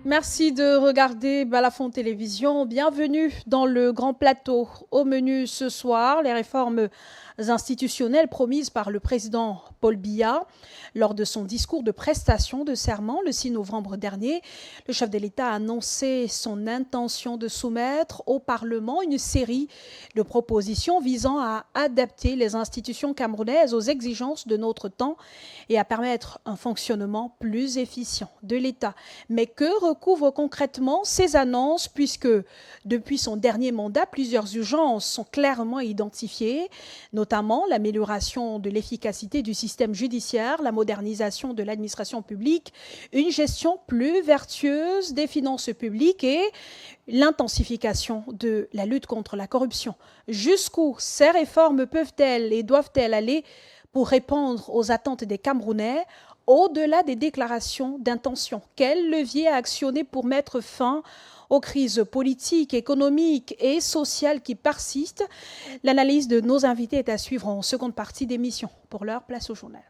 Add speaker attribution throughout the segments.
Speaker 1: Merci de regarder Balafon Télévision. Bienvenue dans le grand plateau. Au menu ce soir, les réformes institutionnelles promises par le président Paul Biya. Lors de son discours de prestation de serment le 6 novembre dernier, le chef de l'État a annoncé son intention de soumettre au Parlement une série de propositions visant à adapter les institutions camerounaises aux exigences de notre temps et à permettre un fonctionnement plus efficient de l'État. Mais que recouvrent concrètement ces annonces, puisque depuis son dernier mandat, plusieurs urgences sont clairement identifiées, notamment l'amélioration de l'efficacité du système judiciaire, la modernisation de l'administration publique, une gestion plus vertueuse des finances publiques et l'intensification de la lutte contre la corruption. Jusqu'où ces réformes peuvent-elles et doivent-elles aller pour répondre aux attentes des Camerounais, au-delà des déclarations d'intention? Quel levier actionner pour mettre fin aux crises politiques, économiques et sociales qui persistent? L'analyse de nos invités est à suivre en seconde partie d'émission. Pour l'heure, place au journal.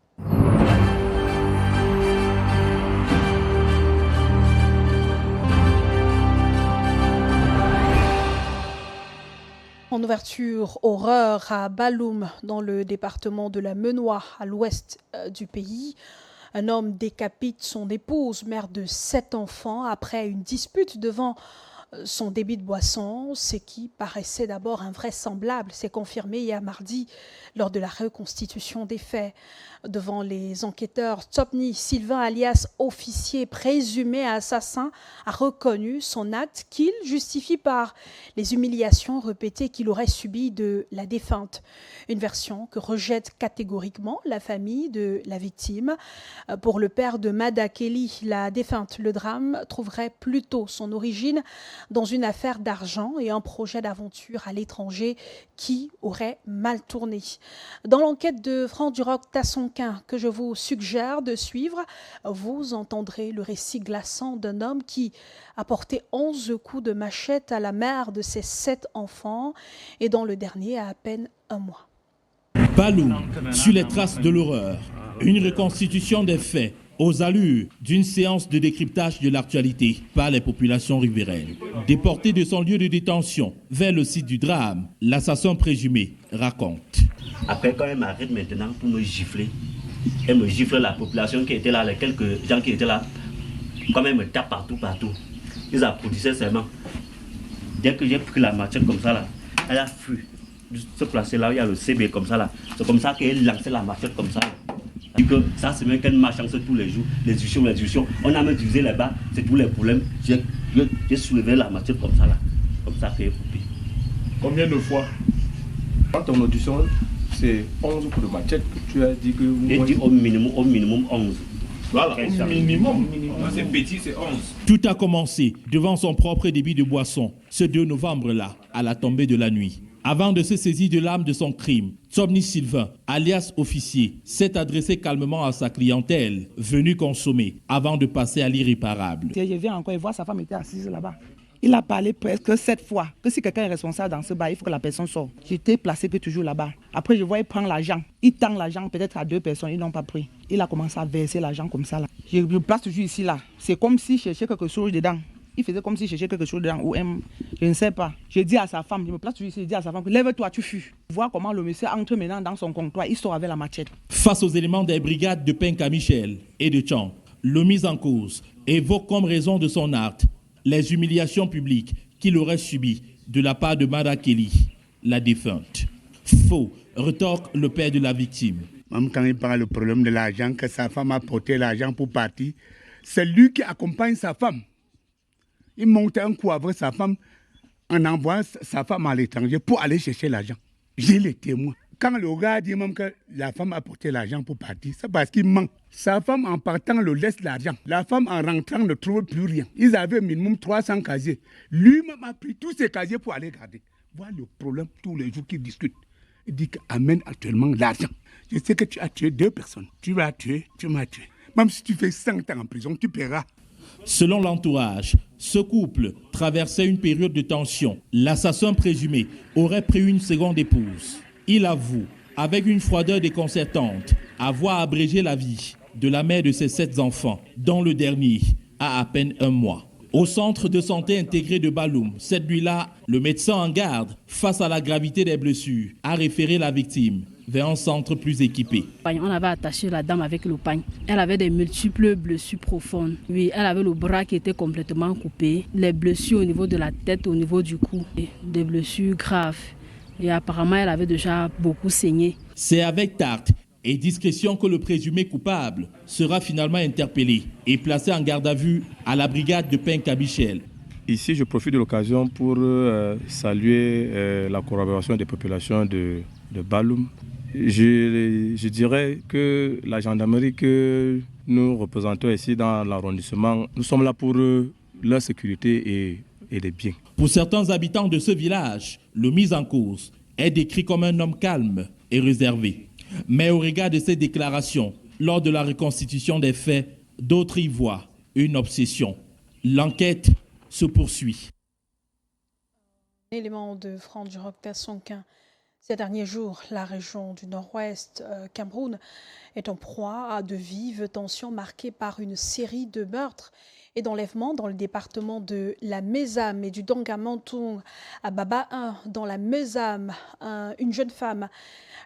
Speaker 1: En ouverture, horreur à Baloum, dans le département de la Menoie, à l'ouest du pays. Un homme décapite son épouse, mère de 7 enfants, après une dispute devant son débit de boisson. Ce qui paraissait d'abord invraisemblable s'est confirmé hier mardi lors de la reconstitution des faits. Devant les enquêteurs, Tsopni Sylvain, alias officier présumé assassin, a reconnu son acte qu'il justifie par les humiliations répétées qu'il aurait subies de la défunte. Une version que rejette catégoriquement la famille de la victime. Pour le père de Mada Kelly, la défunte, le drame trouverait plutôt son origine dans une affaire d'argent et un projet d'aventure à l'étranger qui aurait mal tourné. Dans l'enquête de Franck Duroc Tassonquin que je vous suggère de suivre, vous entendrez le récit glaçant d'un homme qui a porté 11 coups de machette à la mère de ses 7 enfants et dont le dernier a à peine 1 mois.
Speaker 2: Baloum, sur les traces de l'horreur, une reconstitution des faits aux allures d'une séance de décryptage de l'actualité par les populations riveraines. Déporté de son lieu de détention vers le site du drame, l'assassin présumé raconte.
Speaker 3: Après, quand elle m'arrête maintenant pour me gifler, elle me gifle la population qui était là, les quelques gens qui étaient là, comme elle me tape partout. Ils applaudissaient seulement. Dès que j'ai pris la machette comme ça, là, elle a fui. Se placer là où il y a le CB comme ça là. C'est comme ça qu'elle lançait la machette comme ça. Et que ça c'est même qu'elle marche tous les jours, les discussions. On a même divisé les bas, c'est tous les problèmes. J'ai soulevé la machette comme ça là. Comme ça qu'elle est coupée.
Speaker 4: Combien de fois? Dans ton audition, c'est 11 coups de machette que tu as dit que vous...
Speaker 3: J'ai dit au minimum 11.
Speaker 4: Voilà, au minimum. C'est petit, c'est 11.
Speaker 2: Tout a commencé devant son propre débit de boisson, ce 2 novembre-là, à la tombée de la nuit. Avant de se saisir de l'arme de son crime, Tsopni Sylvain, alias officier, s'est adressé calmement à sa clientèle, venue consommer, avant de passer à l'irréparable.
Speaker 5: Je viens encore et voir sa femme était assise là-bas. Il a parlé presque 7 fois que si quelqu'un est responsable dans ce bar, il faut que la personne sorte. J'étais placé que toujours là-bas. Après, je vois, il prend l'argent. Il tend l'argent peut-être à 2 personnes, ils n'ont pas pris. Il a commencé à verser l'argent comme ça. Là. Je le place toujours ici, là. C'est comme s'il cherchait quelque chose dedans. Il faisait comme s'il cherchait quelque chose dedans, ou je ne sais pas. Je dis à sa femme, je me place toujours ici, je dis à sa femme, lève-toi, tu fuis. Vois comment le monsieur entre maintenant dans son comptoir, il sort avec la machette.
Speaker 2: Face aux éléments des brigades de Penka Michel et de Tchang, le mis en cause évoque comme raison de son acte les humiliations publiques qu'il aurait subies de la part de Mada Kelly, la défunte. Faux, retorque le père de la victime.
Speaker 6: Même quand il parle du problème de l'argent, que sa femme a porté l'argent pour partir, c'est lui qui accompagne sa femme. Il monte un coup avec sa femme en envoyant sa femme à l'étranger pour aller chercher l'argent. J'ai les témoins. Quand le gars dit même que la femme a porté l'argent pour partir, c'est parce qu'il ment. Sa femme en partant le laisse l'argent. La femme en rentrant ne trouve plus rien. Ils avaient minimum 300 casiers. Lui-même a pris tous ces casiers pour aller garder. Voilà le problème tous les jours qu'ils discutent. Il dit qu'amène actuellement l'argent. Je sais que tu as tué 2 personnes. Tu m'as tué. Même si tu fais 5 ans en prison, tu paieras.
Speaker 2: Selon l'entourage, ce couple traversait une période de tension. L'assassin présumé aurait pris une seconde épouse. Il avoue, avec une froideur déconcertante, avoir abrégé la vie de la mère de ses 7 enfants, dont le dernier a à peine 1 mois. Au centre de santé intégré de Baloum, cette nuit-là, le médecin en garde, face à la gravité des blessures, a référé la victime vers un centre plus équipé.
Speaker 7: On avait attaché la dame avec le pagne. Elle avait des multiples blessures profondes. Oui, elle avait le bras qui était complètement coupé, les blessures au niveau de la tête, au niveau du cou, des blessures graves. Et apparemment, elle avait déjà beaucoup saigné.
Speaker 2: C'est avec tact et discrétion que le présumé coupable sera finalement interpellé et placé en garde à vue à la brigade de Penkabichel.
Speaker 4: Ici, je profite de l'occasion pour saluer la collaboration des populations de Baloum. Je dirais que la gendarmerie que nous représentons ici dans l'arrondissement, nous sommes là pour leur sécurité et les biens.
Speaker 2: Pour certains habitants de ce village, le mis en cause est décrit comme un homme calme et réservé. Mais au regard de ces déclarations, lors de la reconstitution des faits, d'autres y voient une obsession. L'enquête se poursuit.
Speaker 1: Élément de Franck Duroc-Tassonquin. Ces derniers jours, la région du nord-ouest Cameroun est en proie à de vives tensions marquées par une série de meurtres et d'enlèvements dans le département de la Mezam et du Dongamantung. À Baba 1, dans la Mezam, une jeune femme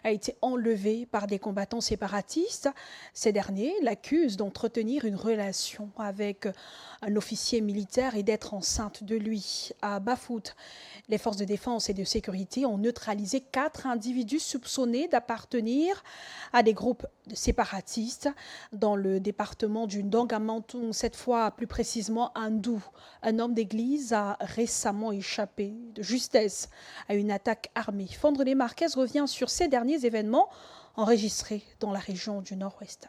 Speaker 1: a été enlevée par des combattants séparatistes. Ces derniers l'accusent d'entretenir une relation avec un officier militaire et d'être enceinte de lui. À Bafut, les forces de défense et de sécurité ont neutralisé 4 individus soupçonnés d'appartenir à des groupes séparatistes dans le département du Dongamantung. Cette fois, plus précisément, Ndou, un homme d'église, a récemment échappé de justesse à une attaque armée. Fondrené Marquez revient sur ces derniers événements enregistrés dans la région du Nord-Ouest.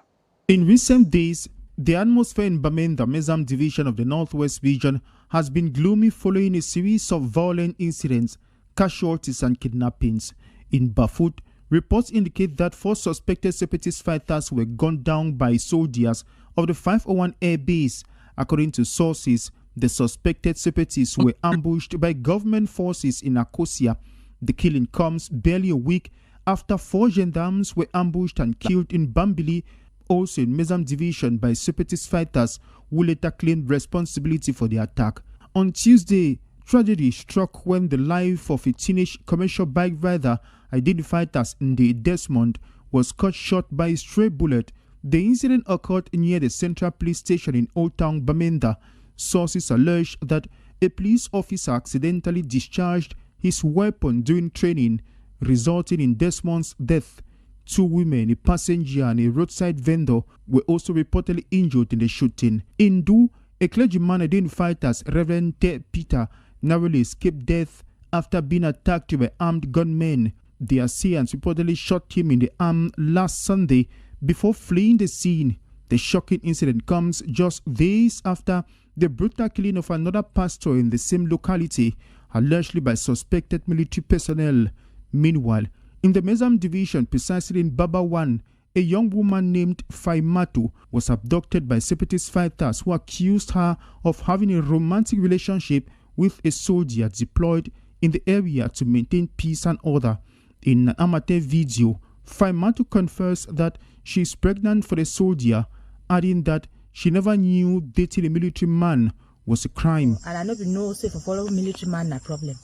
Speaker 8: In recent days, the atmosphere in Bamenda Mezam division of the Northwest region has been gloomy following a series of violent incidents, casualties and kidnappings. In Bafut, reports indicate that 4 suspected separatist fighters were gunned down by soldiers of the 501 Air Base. According to sources, the suspected separatists were ambushed by government forces in Akosia. The killing comes barely a week after 4 gendarmes were ambushed and killed in Bambili, also in Mezam division, by separatist fighters who later claimed responsibility for the attack. On Tuesday, tragedy struck when the life of a teenage commercial bike rider identified as Nde Desmond was cut short by a stray bullet. The incident occurred near the Central Police Station in Old Town Bamenda. Sources allege that a police officer accidentally discharged his weapon during training, resulting in Desmond's death. 2 women, a passenger and a roadside vendor, were also reportedly injured in the shooting. In Ndou, a clergyman identified as Reverend Peter narrowly escaped death after being attacked by armed gunmen. The assailants reportedly shot him in the arm last Sunday before fleeing the scene. The shocking incident comes just days after the brutal killing of another pastor in the same locality, allegedly by suspected military personnel. Meanwhile, in the Mezam division, precisely in Baba 1, a young woman named Faimatu was abducted by separatist fighters who accused her of having a romantic relationship with a soldier deployed in the area to maintain peace and order. In an amateur video, Faimatu confessed that she is pregnant for the soldier, adding that she never knew dating a military man was a crime.
Speaker 9: And I never know if I follow military man na problem.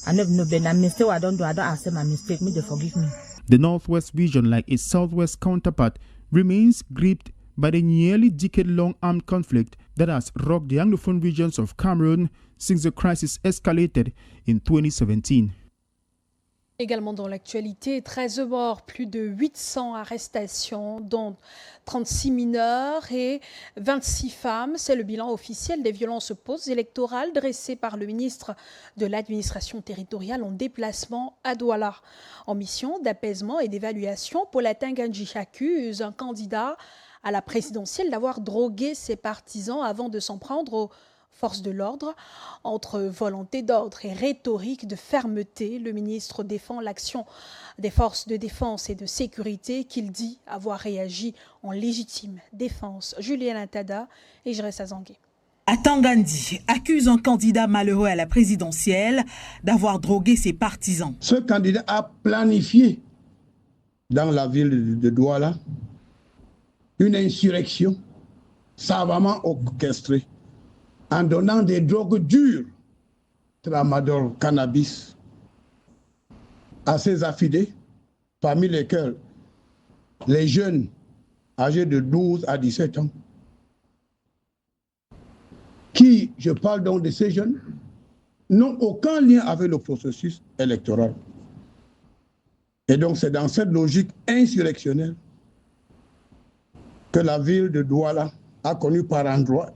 Speaker 9: I never know but I mistake I don't accept my mistake. Me they forgive me.
Speaker 8: The Northwest region, like its Southwest counterpart, remains gripped by the nearly decade-long armed conflict that has rocked the Anglophone regions of Cameroon since the crisis escalated in 2017.
Speaker 1: Également dans l'actualité, 13 morts, plus de 800 arrestations, dont 36 mineurs et 26 femmes. C'est le bilan officiel des violences post-électorales dressé par le ministre de l'administration territoriale en déplacement à Douala. En mission d'apaisement et d'évaluation, Paul Atinganji accuse un candidat à la présidentielle d'avoir drogué ses partisans avant de s'en prendre aux forces de l'ordre. Entre volonté d'ordre et rhétorique de fermeté, le ministre défend l'action des forces de défense et de sécurité qu'il dit avoir réagi en légitime défense. Julien Intada et Jressa Zangué.
Speaker 10: Atangandi accuse un candidat malheureux à la présidentielle d'avoir drogué ses partisans.
Speaker 11: Ce candidat a planifié dans la ville de Douala une insurrection savamment orchestrée en donnant des drogues dures, tramadol, cannabis, à ses affidés, parmi lesquels les jeunes âgés de 12 à 17 ans, qui, je parle donc de ces jeunes, n'ont aucun lien avec le processus électoral. Et donc c'est dans cette logique insurrectionnelle que la ville de Douala a connu par endroits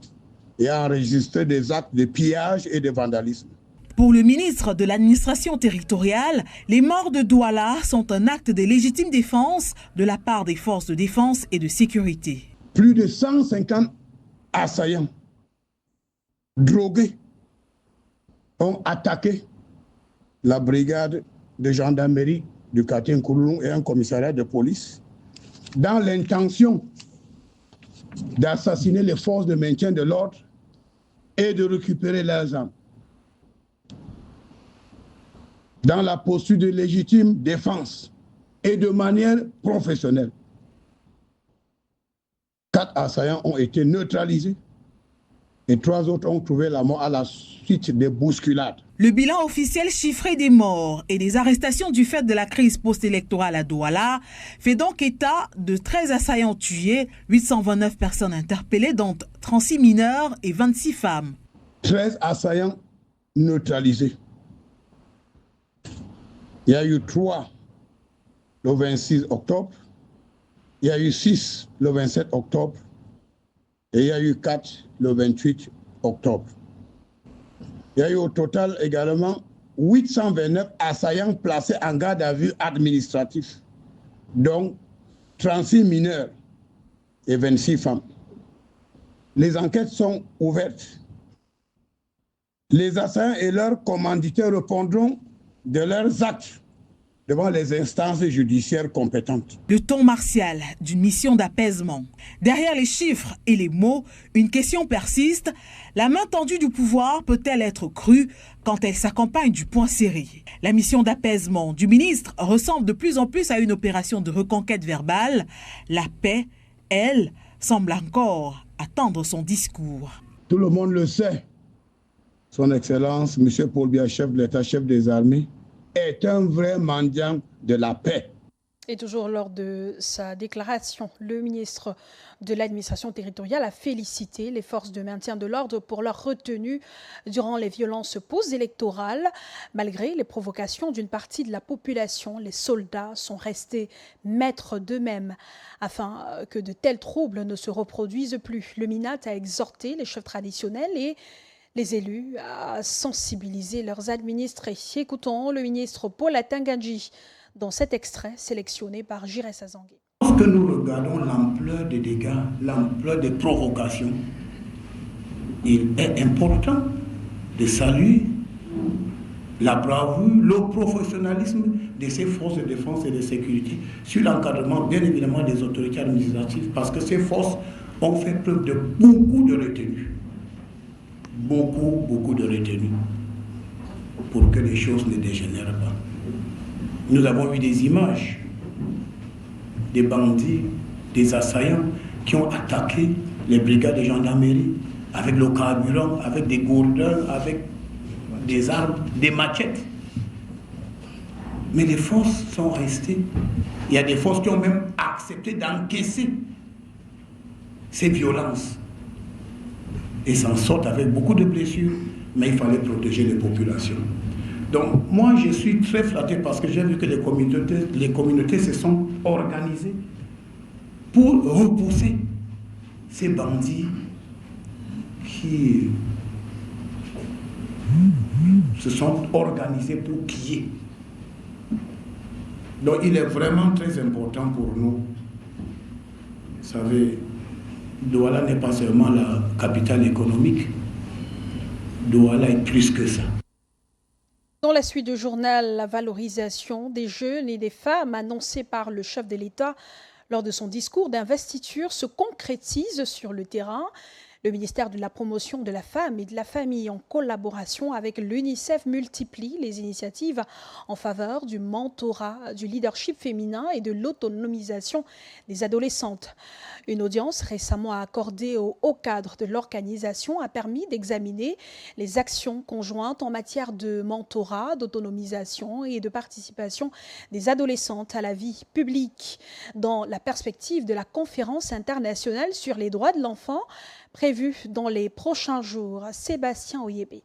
Speaker 11: et a enregistré des actes de pillage et de vandalisme.
Speaker 10: Pour le ministre de l'administration territoriale, les morts de Douala sont un acte de légitime défense de la part des forces de défense et de sécurité.
Speaker 11: Plus de 150 assaillants drogués ont attaqué la brigade de gendarmerie du quartier Nkouloulou et un commissariat de police dans l'intention d'assassiner les forces de maintien de l'ordre et de récupérer leurs armes. Dans la posture de légitime défense et de manière professionnelle. 4 assaillants ont été neutralisés et 3 autres ont trouvé la mort à la suite des bousculades.
Speaker 10: Le bilan officiel chiffré des morts et des arrestations du fait de la crise post-électorale à Douala fait donc état de 13 assaillants tués, 829 personnes interpellées, dont 36 mineurs et 26 femmes.
Speaker 11: 13 assaillants neutralisés. Il y a eu 3 le 26 octobre, il y a eu 6 le 27 octobre et il y a eu 4 le 28 octobre. Il y a eu au total également 829 assaillants placés en garde à vue administratif, dont 36 mineurs et 26 femmes. Les enquêtes sont ouvertes. Les assaillants et leurs commanditaires répondront de leurs actes devant les instances judiciaires compétentes.
Speaker 10: Le ton martial d'une mission d'apaisement. Derrière les chiffres et les mots, une question persiste. La main tendue du pouvoir peut-elle être crue quand elle s'accompagne du poing serré? La mission d'apaisement du ministre ressemble de plus en plus à une opération de reconquête verbale. La paix, elle, semble encore attendre son discours.
Speaker 11: Tout le monde le sait. Son Excellence, M. Paul Biya, chef de l'État, chef des armées, est un vrai mendiant de la paix.
Speaker 1: Et toujours lors de sa déclaration, le ministre de l'administration territoriale a félicité les forces de maintien de l'ordre pour leur retenue durant les violences post-électorales. Malgré les provocations d'une partie de la population, les soldats sont restés maîtres d'eux-mêmes afin que de tels troubles ne se reproduisent plus. Le MINAT a exhorté les chefs traditionnels et les élus à sensibiliser leurs administrés. Écoutons le ministre Paul Atangandji dans cet extrait sélectionné par Giresse Azangué.
Speaker 6: Lorsque nous regardons l'ampleur des dégâts, l'ampleur des provocations, il est important de saluer la bravoure, le professionnalisme de ces forces de défense et de sécurité sur l'encadrement, bien évidemment, des autorités administratives, parce que ces forces ont fait preuve de beaucoup de retenue. Beaucoup de retenue pour que les choses ne dégénèrent pas. Nous avons eu des images des bandits, des assaillants qui ont attaqué les brigades de gendarmerie avec le carburant, avec des gourdins, avec des armes, des machettes. Mais les forces sont restées. Il y a des forces qui ont même accepté d'encaisser ces violences et s'en sortent avec beaucoup de blessures, mais il fallait protéger les populations. Donc moi je suis très flatté parce que j'ai vu que les communautés se sont organisées pour repousser ces bandits qui se sont organisés pour piller. Donc il est vraiment très important pour nous. Vous savez, Douala n'est pas seulement la capitale économique. Douala est plus que ça.
Speaker 1: Dans la suite du journal, la valorisation des jeunes et des femmes annoncée par le chef de l'État lors de son discours d'investiture se concrétise sur le terrain. Le ministère de la Promotion de la Femme et de la Famille, en collaboration avec l'UNICEF, multiplie les initiatives en faveur du mentorat, du leadership féminin et de l'autonomisation des adolescentes. Une audience récemment accordée au haut cadre de l'organisation a permis d'examiner les actions conjointes en matière de mentorat, d'autonomisation et de participation des adolescentes à la vie publique dans la perspective de la conférence internationale sur les droits de l'enfant prévue dans les prochains jours. Sébastien Oyébé.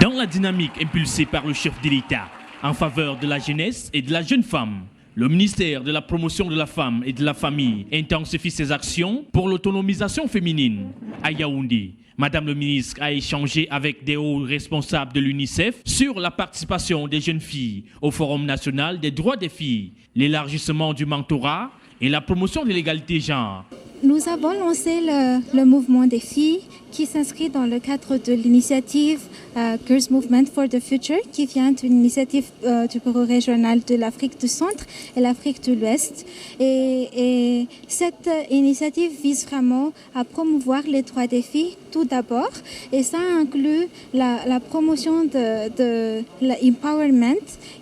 Speaker 2: Dans la dynamique impulsée par le chef de l'État en faveur de la jeunesse et de la jeune femme, le ministère de la Promotion de la Femme et de la Famille intensifie ses actions pour l'autonomisation féminine. À Yaoundé, Madame le ministre a échangé avec des hauts responsables de l'UNICEF sur la participation des jeunes filles au Forum national des droits des filles, l'élargissement du mentorat et la promotion de l'égalité genre.
Speaker 12: Nous avons lancé le mouvement des filles qui s'inscrit dans le cadre de l'initiative Girls Movement for the Future qui vient d'une initiative du bureau régional de l'Afrique du Centre et l'Afrique de l'Ouest. Et cette initiative vise vraiment à promouvoir les droits des filles tout d'abord et ça inclut la promotion de l'empowerment.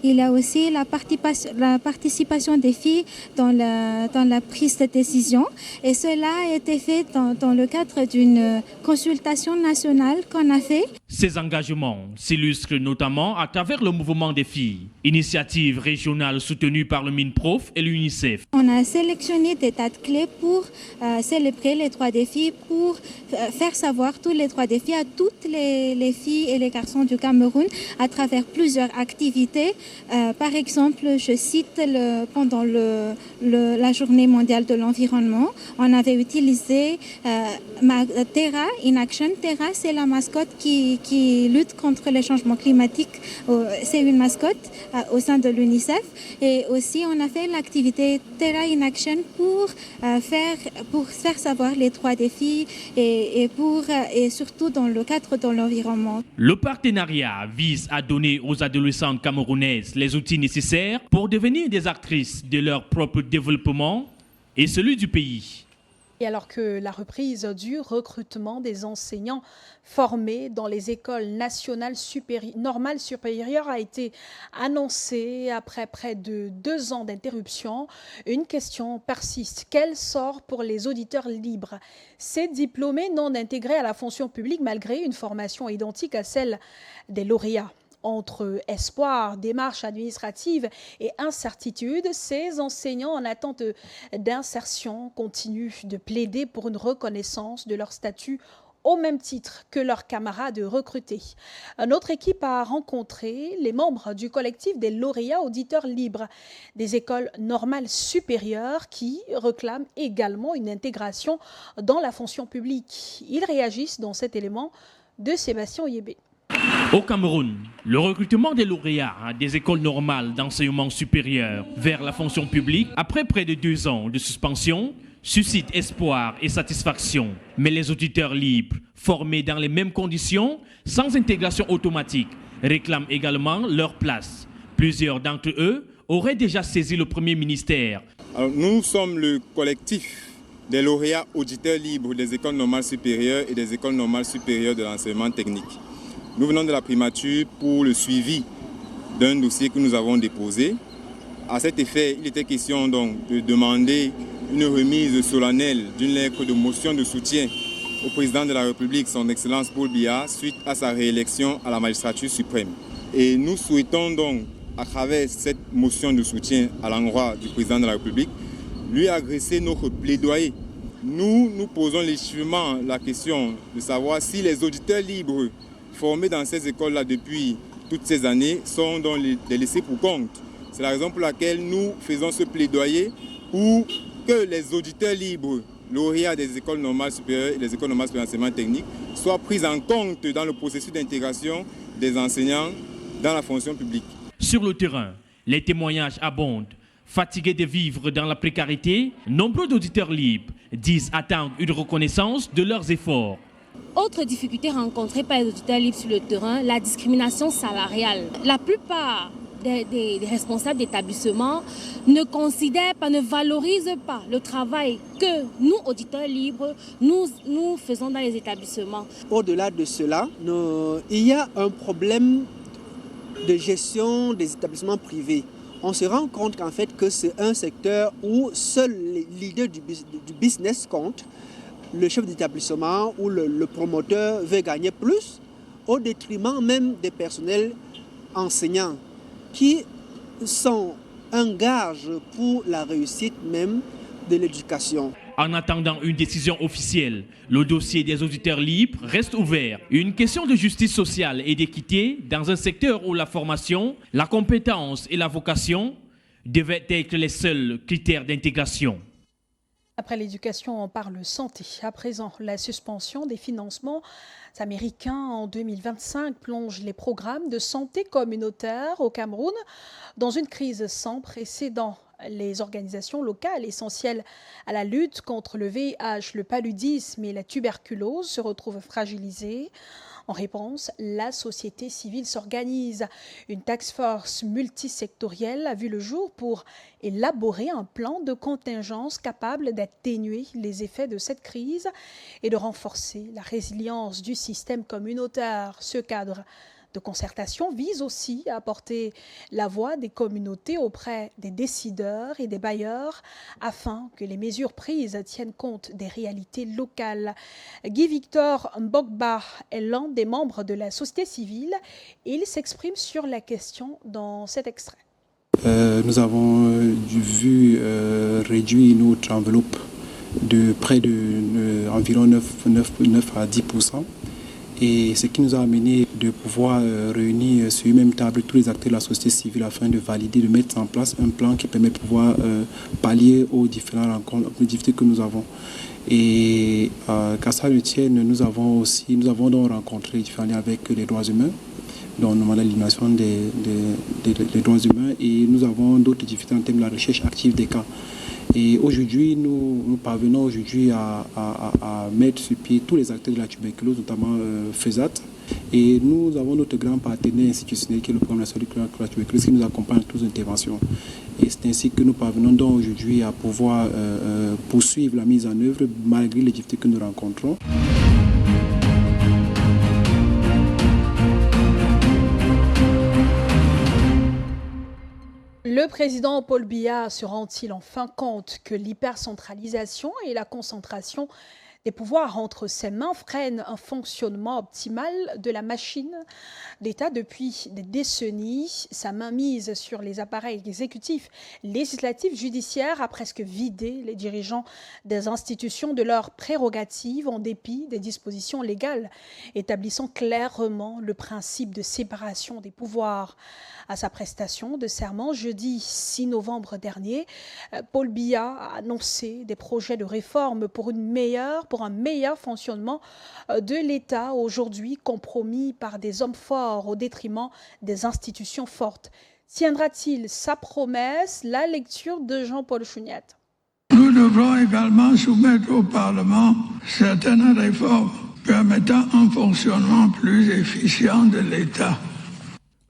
Speaker 12: Il y a aussi la participation des filles dans la prise de décision et cela a été fait dans le cadre d'une consultation nationale qu'on a fait.
Speaker 2: Ces engagements s'illustrent notamment à travers le mouvement des filles, initiative régionale soutenue par le MINPROF et l'UNICEF.
Speaker 12: On a sélectionné des dates clés pour célébrer les droits des filles, pour faire savoir tous les droits des filles à toutes les filles et les garçons du Cameroun à travers plusieurs activités. Par exemple, je cite pendant la journée mondiale de l'environnement, on avait utilisé Terra in Action. Terra, c'est la mascotte qui lutte contre les changements climatiques. C'est une mascotte au sein de l'UNICEF. Et aussi, on a fait l'activité Terra in Action pour faire savoir les droits des filles et surtout dans le cadre de l'environnement.
Speaker 2: Le partenariat vise à donner aux adolescentes camerounaises les outils nécessaires pour devenir des actrices de leur propre développement et celui du pays.
Speaker 1: Et alors que la reprise du recrutement des enseignants formés dans les écoles nationales normales supérieures a été annoncée après près de 2 ans d'interruption, une question persiste. Quel sort pour les auditeurs libres? Ces diplômés non intégrés à la fonction publique malgré une formation identique à celle des lauréats. Entre espoir, démarches administratives et incertitude, ces enseignants en attente d'insertion continuent de plaider pour une reconnaissance de leur statut au même titre que leurs camarades recrutés. Notre équipe a rencontré les membres du collectif des lauréats auditeurs libres des écoles normales supérieures qui réclament également une intégration dans la fonction publique. Ils réagissent dans cet élément de Sébastien Oyébé.
Speaker 2: Au Cameroun, le recrutement des lauréats des écoles normales d'enseignement supérieur vers la fonction publique, après près de 2 ans de suspension, suscite espoir et satisfaction. Mais les auditeurs libres, formés dans les mêmes conditions, sans intégration automatique, réclament également leur place. Plusieurs d'entre eux auraient déjà saisi le Premier ministère.
Speaker 13: Alors, nous sommes le collectif des lauréats auditeurs libres des écoles normales supérieures et des écoles normales supérieures de l'enseignement technique. Nous venons de la primature pour le suivi d'un dossier que nous avons déposé. À cet effet, il était question donc de demander une remise solennelle d'une lettre de motion de soutien au président de la République, son Excellence Paul Biya, suite à sa réélection à la magistrature suprême. Et nous souhaitons donc, à travers cette motion de soutien à l'endroit du président de la République, lui adresser notre plaidoyer. Nous posons légitimement la question de savoir si les auditeurs libres formés dans ces écoles-là depuis toutes ces années sont donc des laissés pour compte. C'est la raison pour laquelle nous faisons ce plaidoyer pour que les auditeurs libres, lauréats des écoles normales supérieures et des écoles normales supérieures d'enseignement technique, soient pris en compte dans le processus d'intégration des enseignants dans la fonction publique.
Speaker 2: Sur le terrain, les témoignages abondent. Fatigués de vivre dans la précarité, nombreux d'auditeurs libres disent attendre une reconnaissance de leurs efforts.
Speaker 14: Autre difficulté rencontrée par les auditeurs libres sur le terrain, la discrimination salariale. La plupart des responsables d'établissement ne considèrent pas, ne valorisent pas le travail que nous, auditeurs libres, nous faisons dans les établissements.
Speaker 15: Au-delà de cela, il y a un problème de gestion des établissements privés. On se rend compte qu'en fait que c'est un secteur où seul les leaders du business comptent. Le chef d'établissement ou le promoteur veut gagner plus au détriment même des personnels enseignants qui sont un gage pour la réussite même de l'éducation.
Speaker 2: En attendant une décision officielle, le dossier des auditeurs libres reste ouvert. Une question de justice sociale et d'équité dans un secteur où la formation, la compétence et la vocation devaient être les seuls critères d'intégration.
Speaker 1: Après l'éducation, on parle santé. À présent, la suspension des financements américains en 2025 plonge les programmes de santé communautaire au Cameroun dans une crise sans précédent. Les organisations locales essentielles à la lutte contre le VIH, le paludisme et la tuberculose se retrouvent fragilisées. En réponse, la société civile s'organise. Une task force multisectorielle a vu le jour pour élaborer un plan de contingence capable d'atténuer les effets de cette crise et de renforcer la résilience du système communautaire. Ce cadre de concertation vise aussi à porter la voix des communautés auprès des décideurs et des bailleurs afin que les mesures prises tiennent compte des réalités locales. Guy-Victor Mbogba est l'un des membres de la société civile. Il s'exprime sur la question dans cet extrait.
Speaker 16: Nous avons vu réduire notre enveloppe de près de environ 9 à 10%. Et ce qui nous a amené de pouvoir réunir sur une même table tous les acteurs de la société civile afin de valider, de mettre en place un plan qui permet de pouvoir pallier aux différentes rencontres, aux difficultés que nous avons. Et qu'à ça ne tienne, nous avons donc rencontré différents liens avec les droits humains, dont nous demandons l'élimination des droits humains, et nous avons d'autres difficultés en termes de la recherche active des cas. Et aujourd'hui, nous parvenons aujourd'hui à mettre sur pied tous les acteurs de la tuberculose, notamment FESAT. Et nous avons notre grand partenaire institutionnel qui est le programme national de la tuberculose qui nous accompagne à toutes les interventions. Et c'est ainsi que nous parvenons donc aujourd'hui à pouvoir poursuivre la mise en œuvre malgré les difficultés que nous rencontrons.
Speaker 1: Le président Paul Biya se rend-il enfin compte que l'hypercentralisation et la concentration des pouvoirs entre ses mains freinent un fonctionnement optimal de la machine d'État depuis des décennies? Sa mainmise sur les appareils exécutifs, législatifs, judiciaires a presque vidé les dirigeants des institutions de leurs prérogatives en dépit des dispositions légales établissant clairement le principe de séparation des pouvoirs. À sa prestation de serment jeudi 6 novembre dernier, Paul Biya a annoncé des projets de réforme pour un meilleur fonctionnement de l'État, aujourd'hui compromis par des hommes forts au détriment des institutions fortes. Tiendra-t-il sa promesse? La lecture de Jean-Paul Chouniat.
Speaker 17: Nous devrons également soumettre au Parlement certaines réformes permettant un fonctionnement plus efficient de l'État.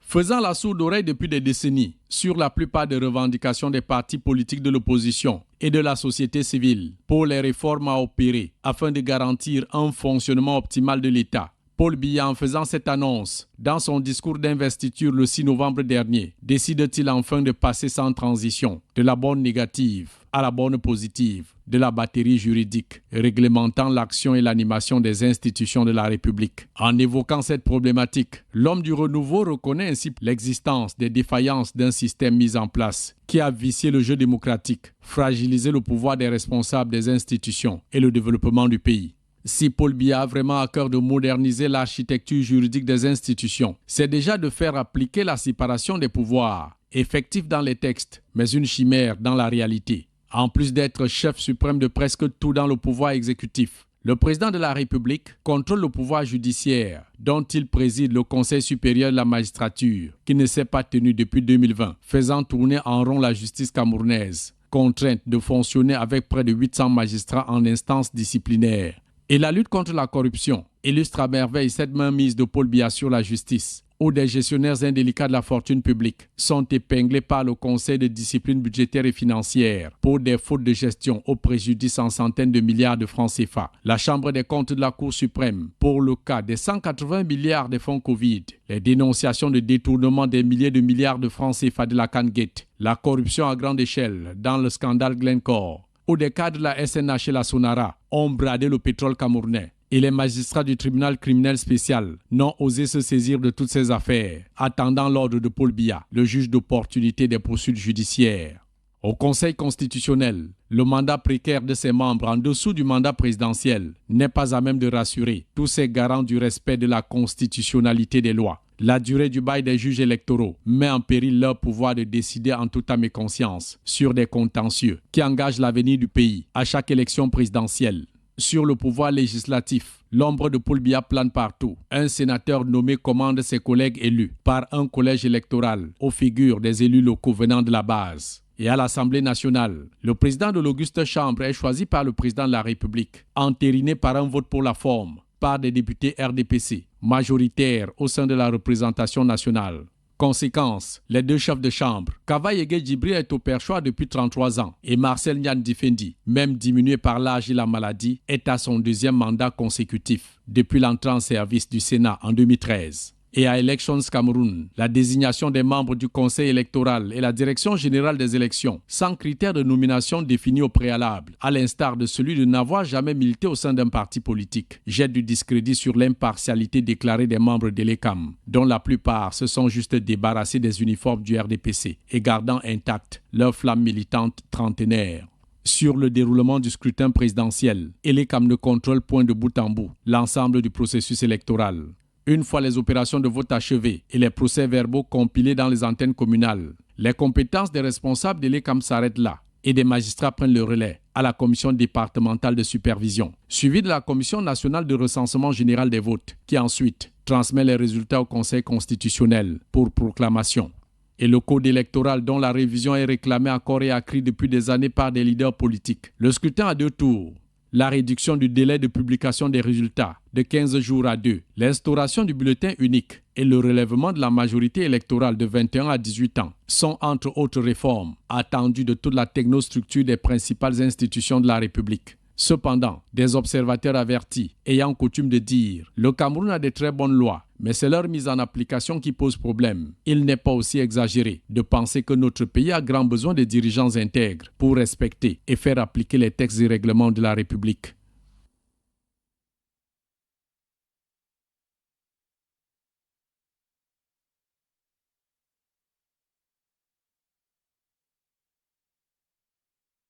Speaker 18: Faisant la sourde oreille depuis des décennies sur la plupart des revendications des partis politiques de l'opposition et de la société civile pour les réformes à opérer afin de garantir un fonctionnement optimal de l'État, Paul Biya, en faisant cette annonce dans son discours d'investiture le 6 novembre dernier, décide-t-il enfin de passer sans transition de la borne négative à la borne positive de la batterie juridique réglementant l'action et l'animation des institutions de la République. En évoquant cette problématique, l'homme du renouveau reconnaît ainsi l'existence des défaillances d'un système mis en place qui a vicié le jeu démocratique, fragilisé le pouvoir des responsables des institutions et le développement du pays. Si Paul Biya a vraiment à cœur de moderniser l'architecture juridique des institutions, c'est déjà de faire appliquer la séparation des pouvoirs, effective dans les textes, mais une chimère dans la réalité. En plus d'être chef suprême de presque tout dans le pouvoir exécutif, le président de la République contrôle le pouvoir judiciaire, dont il préside le Conseil supérieur de la magistrature, qui ne s'est pas tenu depuis 2020, faisant tourner en rond la justice camerounaise, contrainte de fonctionner avec près de 800 magistrats en instance disciplinaire. Et la lutte contre la corruption illustre à merveille cette mainmise de Paul Biya sur la justice, ou des gestionnaires indélicats de la fortune publique sont épinglés par le Conseil de discipline budgétaire et financière pour des fautes de gestion au préjudice en centaines de milliards de francs CFA. La Chambre des comptes de la Cour suprême pour le cas des 180 milliards de fonds Covid, les dénonciations de détournement des milliers de milliards de francs CFA de la Cangate, la corruption à grande échelle dans le scandale Glencore, ou des cas de la SNH et la Sonara ont bradé le pétrole camerounais. Et les magistrats du tribunal criminel spécial n'ont osé se saisir de toutes ces affaires, attendant l'ordre de Paul Biya, le juge d'opportunité des poursuites judiciaires. Au Conseil constitutionnel, le mandat précaire de ses membres en dessous du mandat présidentiel n'est pas à même de rassurer tous ces garants du respect de la constitutionnalité des lois. La durée du bail des juges électoraux met en péril leur pouvoir de décider en toute âme et conscience sur des contentieux qui engagent l'avenir du pays à chaque élection présidentielle. Sur le pouvoir législatif, l'ombre de Paul Biya plane partout. Un sénateur nommé commande ses collègues élus par un collège électoral aux figures des élus locaux venant de la base. Et à l'Assemblée nationale, le président de l'Auguste Chambre est choisi par le président de la République, entériné par un vote pour la forme, par des députés RDPC, majoritaires au sein de la représentation nationale. Conséquence, les deux chefs de chambre, Kava Yege Djibril est au perchoir depuis 33 ans et Marcel Niane Difendi, même diminué par l'âge et la maladie, est à son deuxième mandat consécutif depuis l'entrée en service du Sénat en 2013. Et à Elections Cameroun, la désignation des membres du Conseil électoral et la direction générale des élections, sans critères de nomination définis au préalable, à l'instar de celui de n'avoir jamais milité au sein d'un parti politique, jette du discrédit sur l'impartialité déclarée des membres de l'ECAM, dont la plupart se sont juste débarrassés des uniformes du RDPC et gardant intacte leur flamme militante trentenaire. Sur le déroulement du scrutin présidentiel, l'ECAM ne contrôle point de bout en bout l'ensemble du processus électoral. Une fois les opérations de vote achevées et les procès-verbaux compilés dans les antennes communales, les compétences des responsables de l'ECAM s'arrêtent là et des magistrats prennent le relais à la commission départementale de supervision, suivie de la commission nationale de recensement général des votes, qui ensuite transmet les résultats au Conseil constitutionnel pour proclamation. Et le code électoral dont la révision est réclamée à corps et à cri depuis des années par des leaders politiques. Le scrutin à 2 tours. La réduction du délai de publication des résultats de 15 jours à 2, l'instauration du bulletin unique et le relèvement de la majorité électorale de 21 à 18 ans sont entre autres réformes attendues de toute la technostructure des principales institutions de la République. Cependant, des observateurs avertis ayant coutume de dire « Le Cameroun a de très bonnes lois, mais c'est leur mise en application qui pose problème ». Il n'est pas aussi exagéré de penser que notre pays a grand besoin de dirigeants intègres pour respecter et faire appliquer les textes et règlements de la République.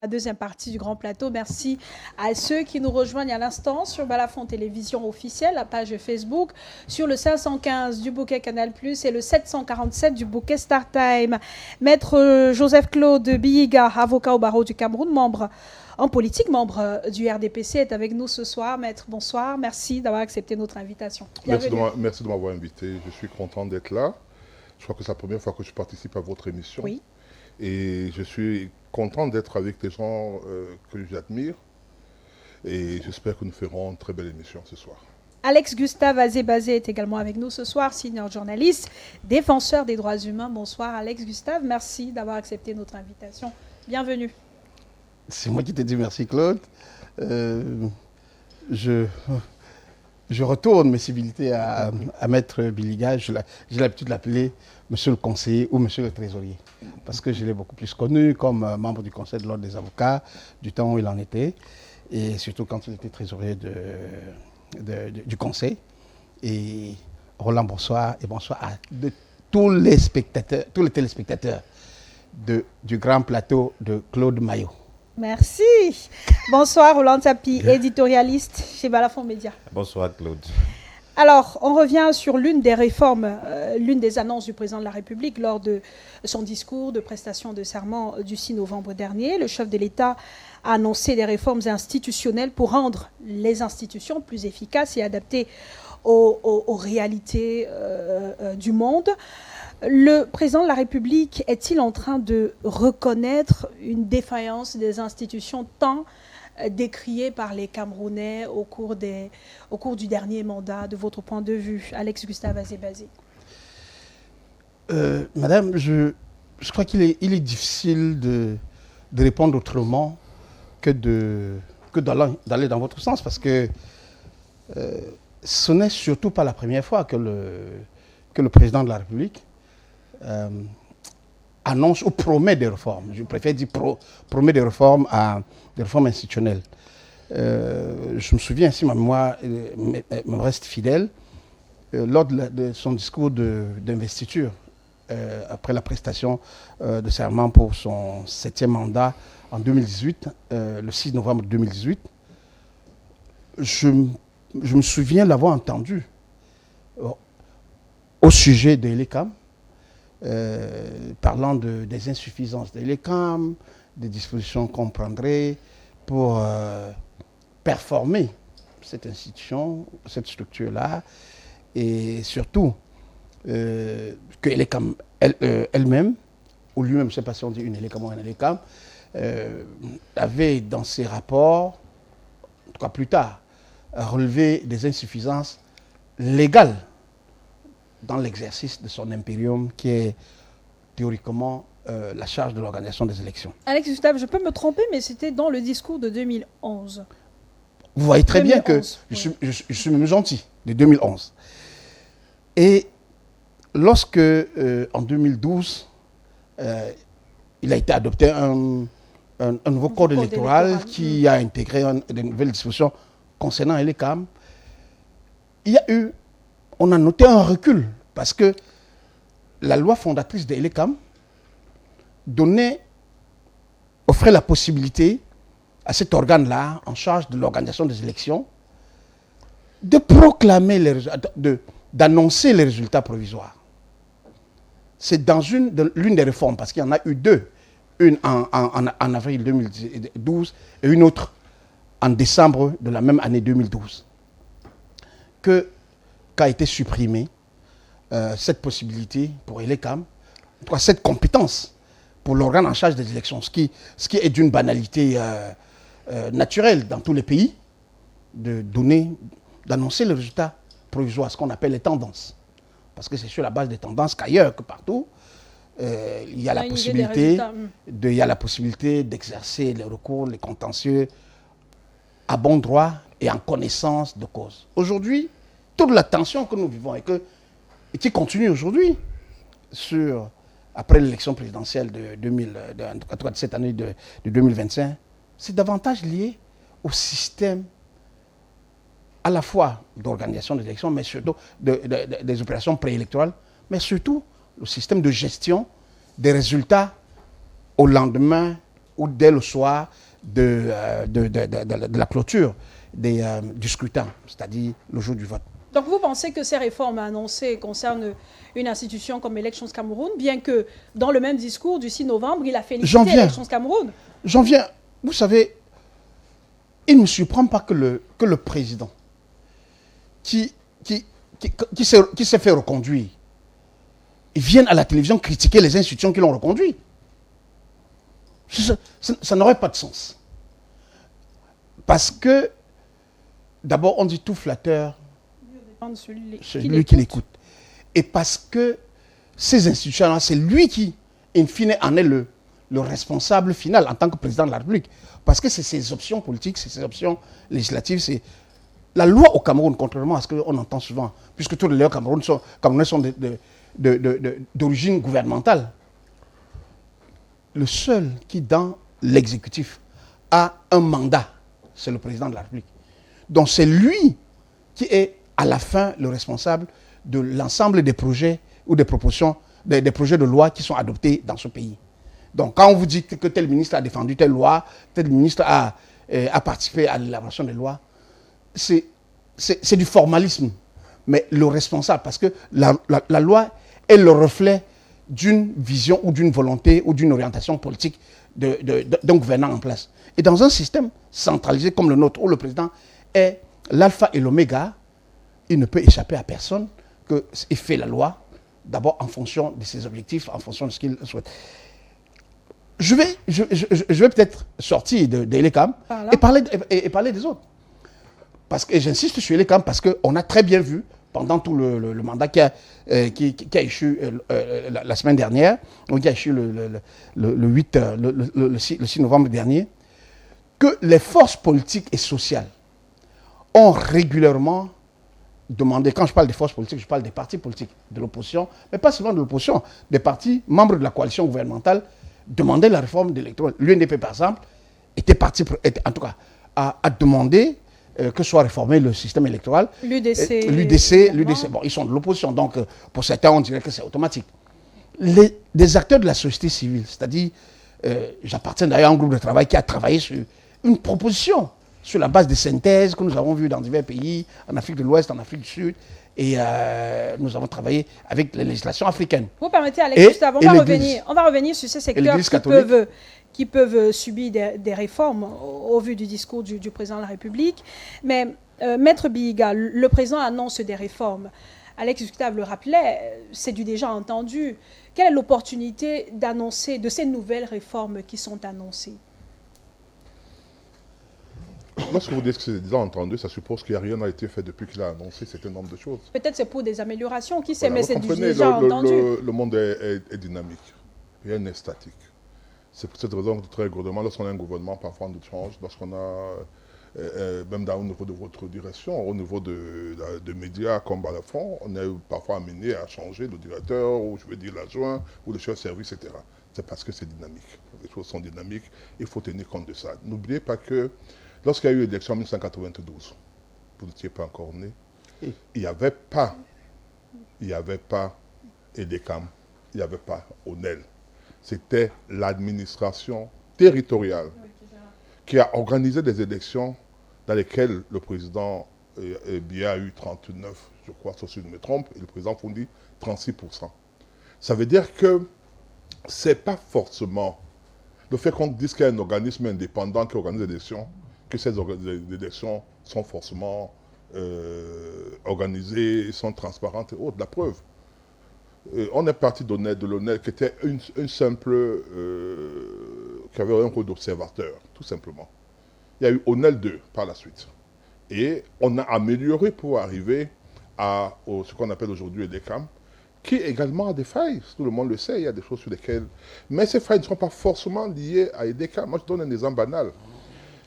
Speaker 1: La deuxième partie du Grand Plateau. Merci à ceux qui nous rejoignent à l'instant sur Balafon Télévision officielle, la page Facebook, sur le 515 du bouquet Canal+, et le 747 du bouquet StarTime. Maître Joseph-Claude Biyiga, avocat au barreau du Cameroun, membre en politique, membre du RDPC, est avec nous ce soir. Maître, bonsoir. Merci d'avoir accepté notre invitation.
Speaker 19: Merci de m'avoir invité. Je suis content d'être là. Je crois que c'est la première fois que je participe à votre émission.
Speaker 1: Oui.
Speaker 19: Et je suis content d'être avec des gens que j'admire. Et j'espère que nous ferons une très belle émission ce soir.
Speaker 1: Alex Gustave Azébazé est également avec nous ce soir, senior journaliste, défenseur des droits humains. Bonsoir Alex Gustave, merci d'avoir accepté notre invitation. Bienvenue.
Speaker 20: C'est moi qui te dis merci Claude. Je retourne mes civilités à Maître Biyiga. J'ai l'habitude de l'appeler Monsieur le conseiller ou Monsieur le trésorier. Parce que je l'ai beaucoup plus connu comme membre du Conseil de l'Ordre des avocats, du temps où il en était, et surtout quand il était trésorier du Conseil. Et Roland, bonsoir, et bonsoir à tous les téléspectateurs du Grand Plateau de Claude Maillot.
Speaker 1: Merci. Bonsoir Roland Tapi, éditorialiste chez Balafon Média.
Speaker 21: Bonsoir Claude.
Speaker 1: Alors, on revient sur l'une des réformes, l'une des annonces du président de la République lors de son discours de prestation de serment du 6 novembre dernier. Le chef de l'État a annoncé des réformes institutionnelles pour rendre les institutions plus efficaces et adaptées aux réalités du monde. Le président de la République est-il en train de reconnaître une défaillance des institutions tant décriée par les Camerounais au cours du dernier mandat, de votre point de vue, Alex Gustave Azébazé?
Speaker 20: Madame, je crois qu'il est difficile de répondre autrement que d'aller dans votre sens, parce que ce n'est surtout pas la première fois que le président de la République annonce ou promet des réformes. Je préfère dire promet des réformes institutionnelles. Je me souviens, si ma mémoire me reste fidèle, lors de son discours d'investiture, après la prestation de serment pour son 7e mandat en 2018, le 6 novembre 2018, je me souviens l'avoir entendu au sujet de l'ECAM, parlant des insuffisances de l'ECAM, des dispositions qu'on prendrait pour performer cette institution, cette structure-là, et surtout que l'ECAM elle-même, ou lui-même, je ne sais pas si on dit une ELECAM ou un ELECAM, avait dans ses rapports, en tout cas plus tard, relevé des insuffisances légales dans l'exercice de son impérium, qui est théoriquement la charge de l'organisation des élections.
Speaker 1: Alex Gustave, je peux me tromper, mais c'était dans le discours de 2011.
Speaker 20: Vous voyez très
Speaker 1: 2011,
Speaker 20: bien que je suis même gentil, de 2011. Et lorsque, en 2012, il a été adopté un nouveau code électoral qui a intégré de nouvelles dispositions concernant l'ECAM, on a noté un recul, parce que la loi fondatrice de l'ECAM offrait la possibilité à cet organe-là, en charge de l'organisation des élections, de proclamer les résultats, d'annoncer les résultats provisoires. C'est dans l'une des réformes, parce qu'il y en a eu deux, une en avril 2012 et une autre en décembre de la même année 2012, qu'a été supprimée cette possibilité pour l'ECAM, en tout cas cette compétence pour l'organe en charge des élections, ce qui est d'une banalité naturelle dans tous les pays, d'annoncer les résultats provisoires, ce qu'on appelle les tendances. Parce que c'est sur la base des tendances qu'ailleurs, que partout, il y a la possibilité d'exercer les recours, les contentieux à bon droit et en connaissance de cause. Aujourd'hui, toute la tension que nous vivons et qui continue aujourd'hui après l'élection présidentielle de cette année de 2025, c'est davantage lié au système à la fois d'organisation des élections, mais surtout des opérations préélectorales, mais surtout le système de gestion des résultats au lendemain ou dès le soir de la clôture du scrutin, c'est-à-dire le jour du vote.
Speaker 1: Donc vous pensez que ces réformes annoncées concernent une institution comme Elections Cameroun, bien que dans le même discours du 6 novembre, il a félicité Elections Cameroun?
Speaker 20: J'en viens. Vous savez, il ne me surprend pas que le président qui s'est fait reconduire, ils viennent à la télévision critiquer les institutions qui l'ont reconduit. Ça n'aurait pas de sens. Parce que, d'abord, on dit tout flatteur, celui qui l'écoute. Et parce que ces institutions-là, c'est lui qui, in fine, en est le responsable final en tant que président de la République. Parce que c'est ses options politiques, c'est ses options législatives, c'est la loi au Cameroun, contrairement à ce qu'on entend souvent, puisque tous les lois camerounais sont d'origine gouvernementale. Le seul qui, dans l'exécutif, a un mandat, c'est le président de la République. Donc c'est lui qui est, à la fin, le responsable de l'ensemble des projets ou des propositions, des projets de loi qui sont adoptés dans ce pays. Donc quand on vous dit que tel ministre a défendu telle loi, tel ministre a participé à l'élaboration des lois, c'est du formalisme. Mais le responsable, parce que la loi est le reflet d'une vision ou d'une volonté ou d'une orientation politique d'un gouvernant en place. Et dans un système centralisé comme le nôtre, où le président est l'alpha et l'oméga, il ne peut échapper à personne qu'il fait la loi, d'abord en fonction de ses objectifs, en fonction de ce qu'il souhaite. Je vais peut-être sortir de l'ECAM et parler des autres. Parce que j'insiste sur l'ECAM parce qu'on a très bien vu pendant tout le mandat qui a échu la semaine dernière, donc qui a échu le 6 novembre dernier, que les forces politiques et sociales ont régulièrement demandé, quand je parle des forces politiques, je parle des partis politiques de l'opposition, mais pas seulement de l'opposition, des partis membres de la coalition gouvernementale demandaient la réforme d'électorale. L'UNDP, par exemple, en tout cas, a demandé que soit réformé le système électoral.
Speaker 1: L'UDC,
Speaker 20: bon, ils sont de l'opposition, donc pour certains, on dirait que c'est automatique. Des acteurs de la société civile, c'est-à-dire, j'appartiens d'ailleurs à un groupe de travail qui a travaillé sur une proposition sur la base des synthèses que nous avons vues dans divers pays, en Afrique de l'Ouest, en Afrique du Sud, et nous avons travaillé avec les législations africaines.
Speaker 1: Vous permettez, Alex, Gustave, on va revenir sur ces secteurs qui peuvent subir des réformes au vu du discours du président de la République. Mais Maître Bihiga, le président annonce des réformes. Alex Gustave le rappelait, c'est du déjà entendu. Quelle est l'opportunité d'annoncer de ces nouvelles réformes qui sont annoncées?
Speaker 19: Lorsque vous dites que c'est déjà entendu, ça suppose qu'il n'y a rien n'a été fait depuis qu'il a annoncé un certain nombre de choses.
Speaker 1: Peut-être c'est pour des améliorations, qui sait,
Speaker 19: Voilà,
Speaker 1: mais c'est déjà entendu.
Speaker 19: Le monde est dynamique, rien n'est statique. C'est pour cette raison que très gouvernement, lorsqu'on a un gouvernement, parfois on change, lorsqu'on a, même au niveau de votre direction, au niveau de médias comme Balafon, on est parfois amené à changer le directeur, ou je veux dire l'adjoint, ou le chef de service, etc. C'est parce que c'est dynamique. Les choses sont dynamiques, il faut tenir compte de ça. N'oubliez pas que lorsqu'il y a eu l'élection en 1992, vous n'étiez pas encore né, il n'y avait pas EDECAM, il n'y avait pas ONEL. C'était l'administration territoriale qui a organisé des élections dans lesquelles le président Biya a eu 39, je crois, sauf si je me trompe, et le président Fondi 36%. Ça veut dire que ce n'est pas forcément le fait qu'on dise qu'il y a un organisme indépendant qui organise des élections, que ces élections sont forcément organisées, sont transparentes et autres. La preuve, on est parti de l'ONEL qui était une simple, qui avait un rôle d'observateur, tout simplement. Il y a eu ONEL 2 par la suite. Et on a amélioré pour arriver à ce qu'on appelle aujourd'hui EDECAM, qui également a des failles. Tout le monde le sait, il y a des choses sur lesquelles... Mais ces failles ne sont pas forcément liées à EDECAM. Moi, je donne un exemple banal.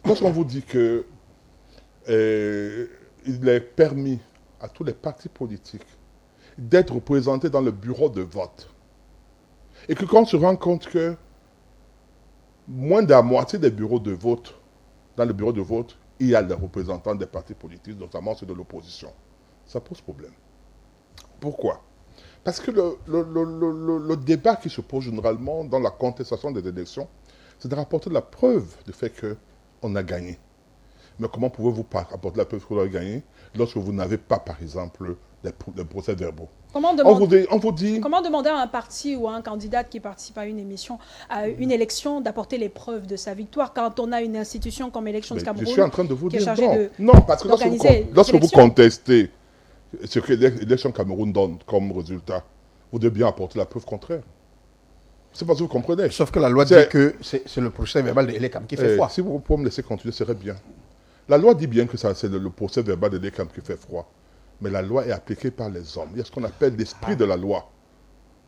Speaker 19: Lorsqu'on vous dit qu'il est permis à tous les partis politiques d'être représentés dans le bureau de vote, et que quand on se rend compte que moins de la moitié des bureaux de vote, dans le bureau de vote, il y a des représentants des partis politiques, notamment ceux de l'opposition, ça pose problème. Pourquoi? Parce que le débat qui se pose généralement dans la contestation des élections, c'est de rapporter la preuve du fait qu'on a gagné. Mais comment pouvez-vous apporter la preuve qu'on a gagné lorsque vous n'avez pas, par exemple, des procès verbaux?
Speaker 1: Comment demander à un parti ou à un candidat qui participe à une élection d'aporter les preuves de sa victoire quand on a une institution comme Élections du Cameroun?
Speaker 19: Je suis en train de vous dire
Speaker 1: non,
Speaker 19: parce que lorsque vous contestez ce que l'élection Cameroun donne comme résultat, vous devez bien apporter la preuve contraire. C'est pas ce que vous comprenez.
Speaker 20: Sauf que la loi dit que c'est le procès verbal de l'ELECAM qui fait froid.
Speaker 19: Si vous pouvez me laisser continuer, ce serait bien. La loi dit bien que c'est le procès verbal de l'ELECAM qui fait froid. Mais la loi est appliquée par les hommes. Il y a ce qu'on appelle l'esprit de la loi.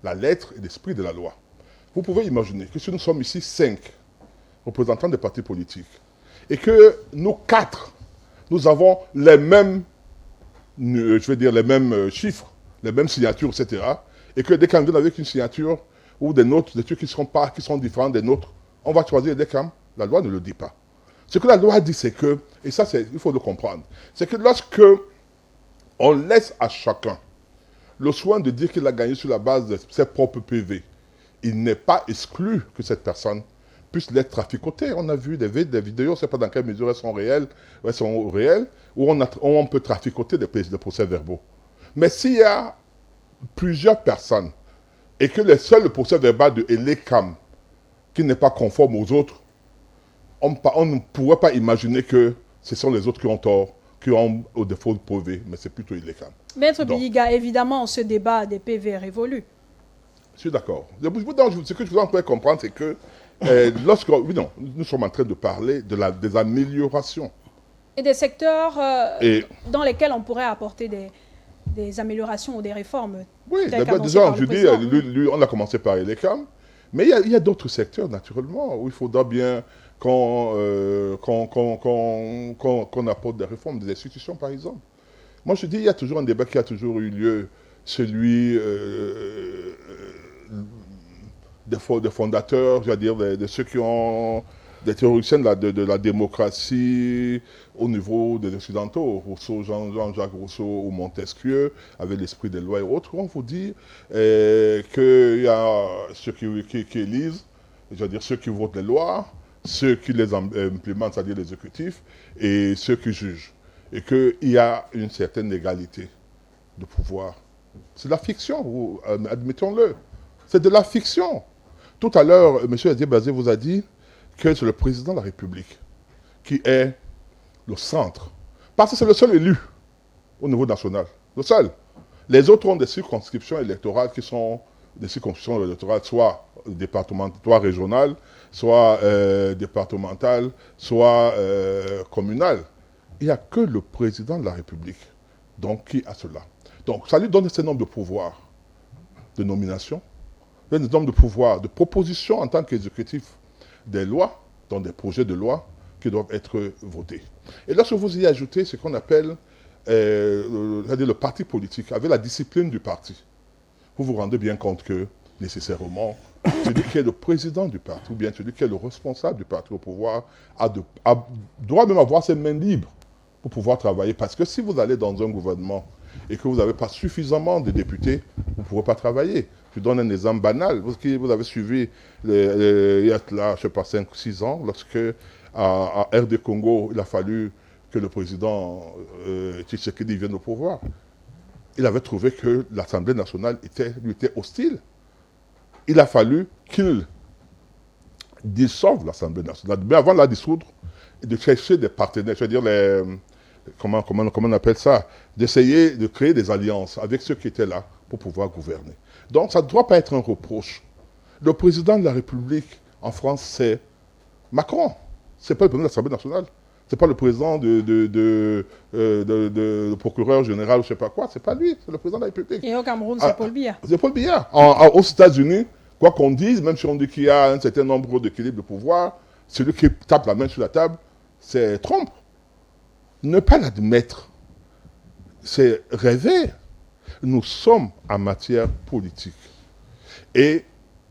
Speaker 19: La lettre et l'esprit de la loi. Vous pouvez imaginer que si nous sommes ici 5 représentants des partis politiques et que nous 4, nous avons les mêmes, les mêmes chiffres, les mêmes signatures, etc. Et que des candidats avec une signature ou des trucs qui sont différents des nôtres, on va choisir des cams. La loi ne le dit pas. Ce que la loi dit, c'est que, et ça il faut le comprendre, c'est que lorsque on laisse à chacun le soin de dire qu'il a gagné sur la base de ses propres PV, il n'est pas exclu que cette personne puisse l'être traficotée. On a vu des vidéos, je ne sais pas dans quelle mesure elles sont réelles, où on peut traficoter des procès verbaux. Mais s'il y a plusieurs personnes et que le seul procès verbal de ELECAM qui n'est pas conforme aux autres, on ne pourrait pas imaginer que ce sont les autres qui ont tort, qui ont au défaut de PV, mais c'est plutôt illégal.
Speaker 1: Maître Bihiga, évidemment, ce débat des PV révolu.
Speaker 19: Je suis d'accord. Ce que je voudrais encore comprendre, c'est que nous sommes en train de parler des améliorations.
Speaker 1: Et des secteurs dans lesquels on pourrait apporter des améliorations ou des réformes.
Speaker 19: Oui, déjà, je dis, lui, on a commencé par Elecam, mais il y a d'autres secteurs, naturellement, où il faudra bien qu'on apporte des réformes, des institutions, par exemple. Moi, je dis, il y a toujours un débat qui a toujours eu lieu, celui des fondateurs, je veux dire, de ceux qui ont des théoriciens de la démocratie au niveau des Occidentaux, Rousseau, Jean-Jacques Rousseau ou Montesquieu, avec l'esprit des lois et autres. On vous dit qu'il y a ceux qui élisent, je veux dire ceux qui votent les lois, ceux qui les implémentent, c'est-à-dire l'exécutif, et ceux qui jugent. Et qu'il y a une certaine égalité de pouvoir. C'est de la fiction, admettons-le. C'est de la fiction. Tout à l'heure, M. Adié Bazé vous a dit que c'est le président de la République qui est le centre. Parce que c'est le seul élu au niveau national. Le seul. Les autres ont des circonscriptions électorales qui sont des circonscriptions électorales soit départementales, soit régionales, soit départementales, soit communales. Il n'y a que le président de la République donc, qui a cela. Donc ça lui donne un certain nombre de pouvoirs de nomination, un certain nombre de pouvoirs de proposition en tant qu'exécutif des lois, dans des projets de loi qui doivent être votés. Et lorsque vous y ajoutez ce qu'on appelle le parti politique, avec la discipline du parti, vous vous rendez bien compte que, nécessairement, celui qui est le président du parti, ou bien celui qui est le responsable du parti au pouvoir, doit même avoir ses mains libres pour pouvoir travailler. Parce que si vous allez dans un gouvernement et que vous n'avez pas suffisamment de députés, vous ne pourrez pas travailler. Je donne un exemple banal. Vous avez suivi, il y a là, je ne sais pas, 5-6 ans, lorsque à RD Congo, il a fallu que le président Tshisekedi vienne au pouvoir. Il avait trouvé que l'Assemblée nationale lui était hostile. Il a fallu qu'il dissolve l'Assemblée nationale. Mais avant de la dissoudre, de chercher des partenaires, je veux dire, comment on appelle ça, d'essayer de créer des alliances avec ceux qui étaient là pour pouvoir gouverner. Donc ça ne doit pas être un reproche. Le président de la République en France, c'est Macron. Ce n'est pas le président de l'Assemblée nationale. Ce n'est pas le président le procureur général ou je ne sais pas quoi. Ce n'est pas lui, c'est le président de la République.
Speaker 1: Et au Cameroun, c'est Paul Biya.
Speaker 19: C'est Paul Biya. Aux États-Unis, quoi qu'on dise, même si on dit qu'il y a un certain nombre d'équilibres de pouvoir, celui qui tape la main sur la table, c'est Trump. Ne pas l'admettre, c'est rêver. Nous sommes en matière politique. Et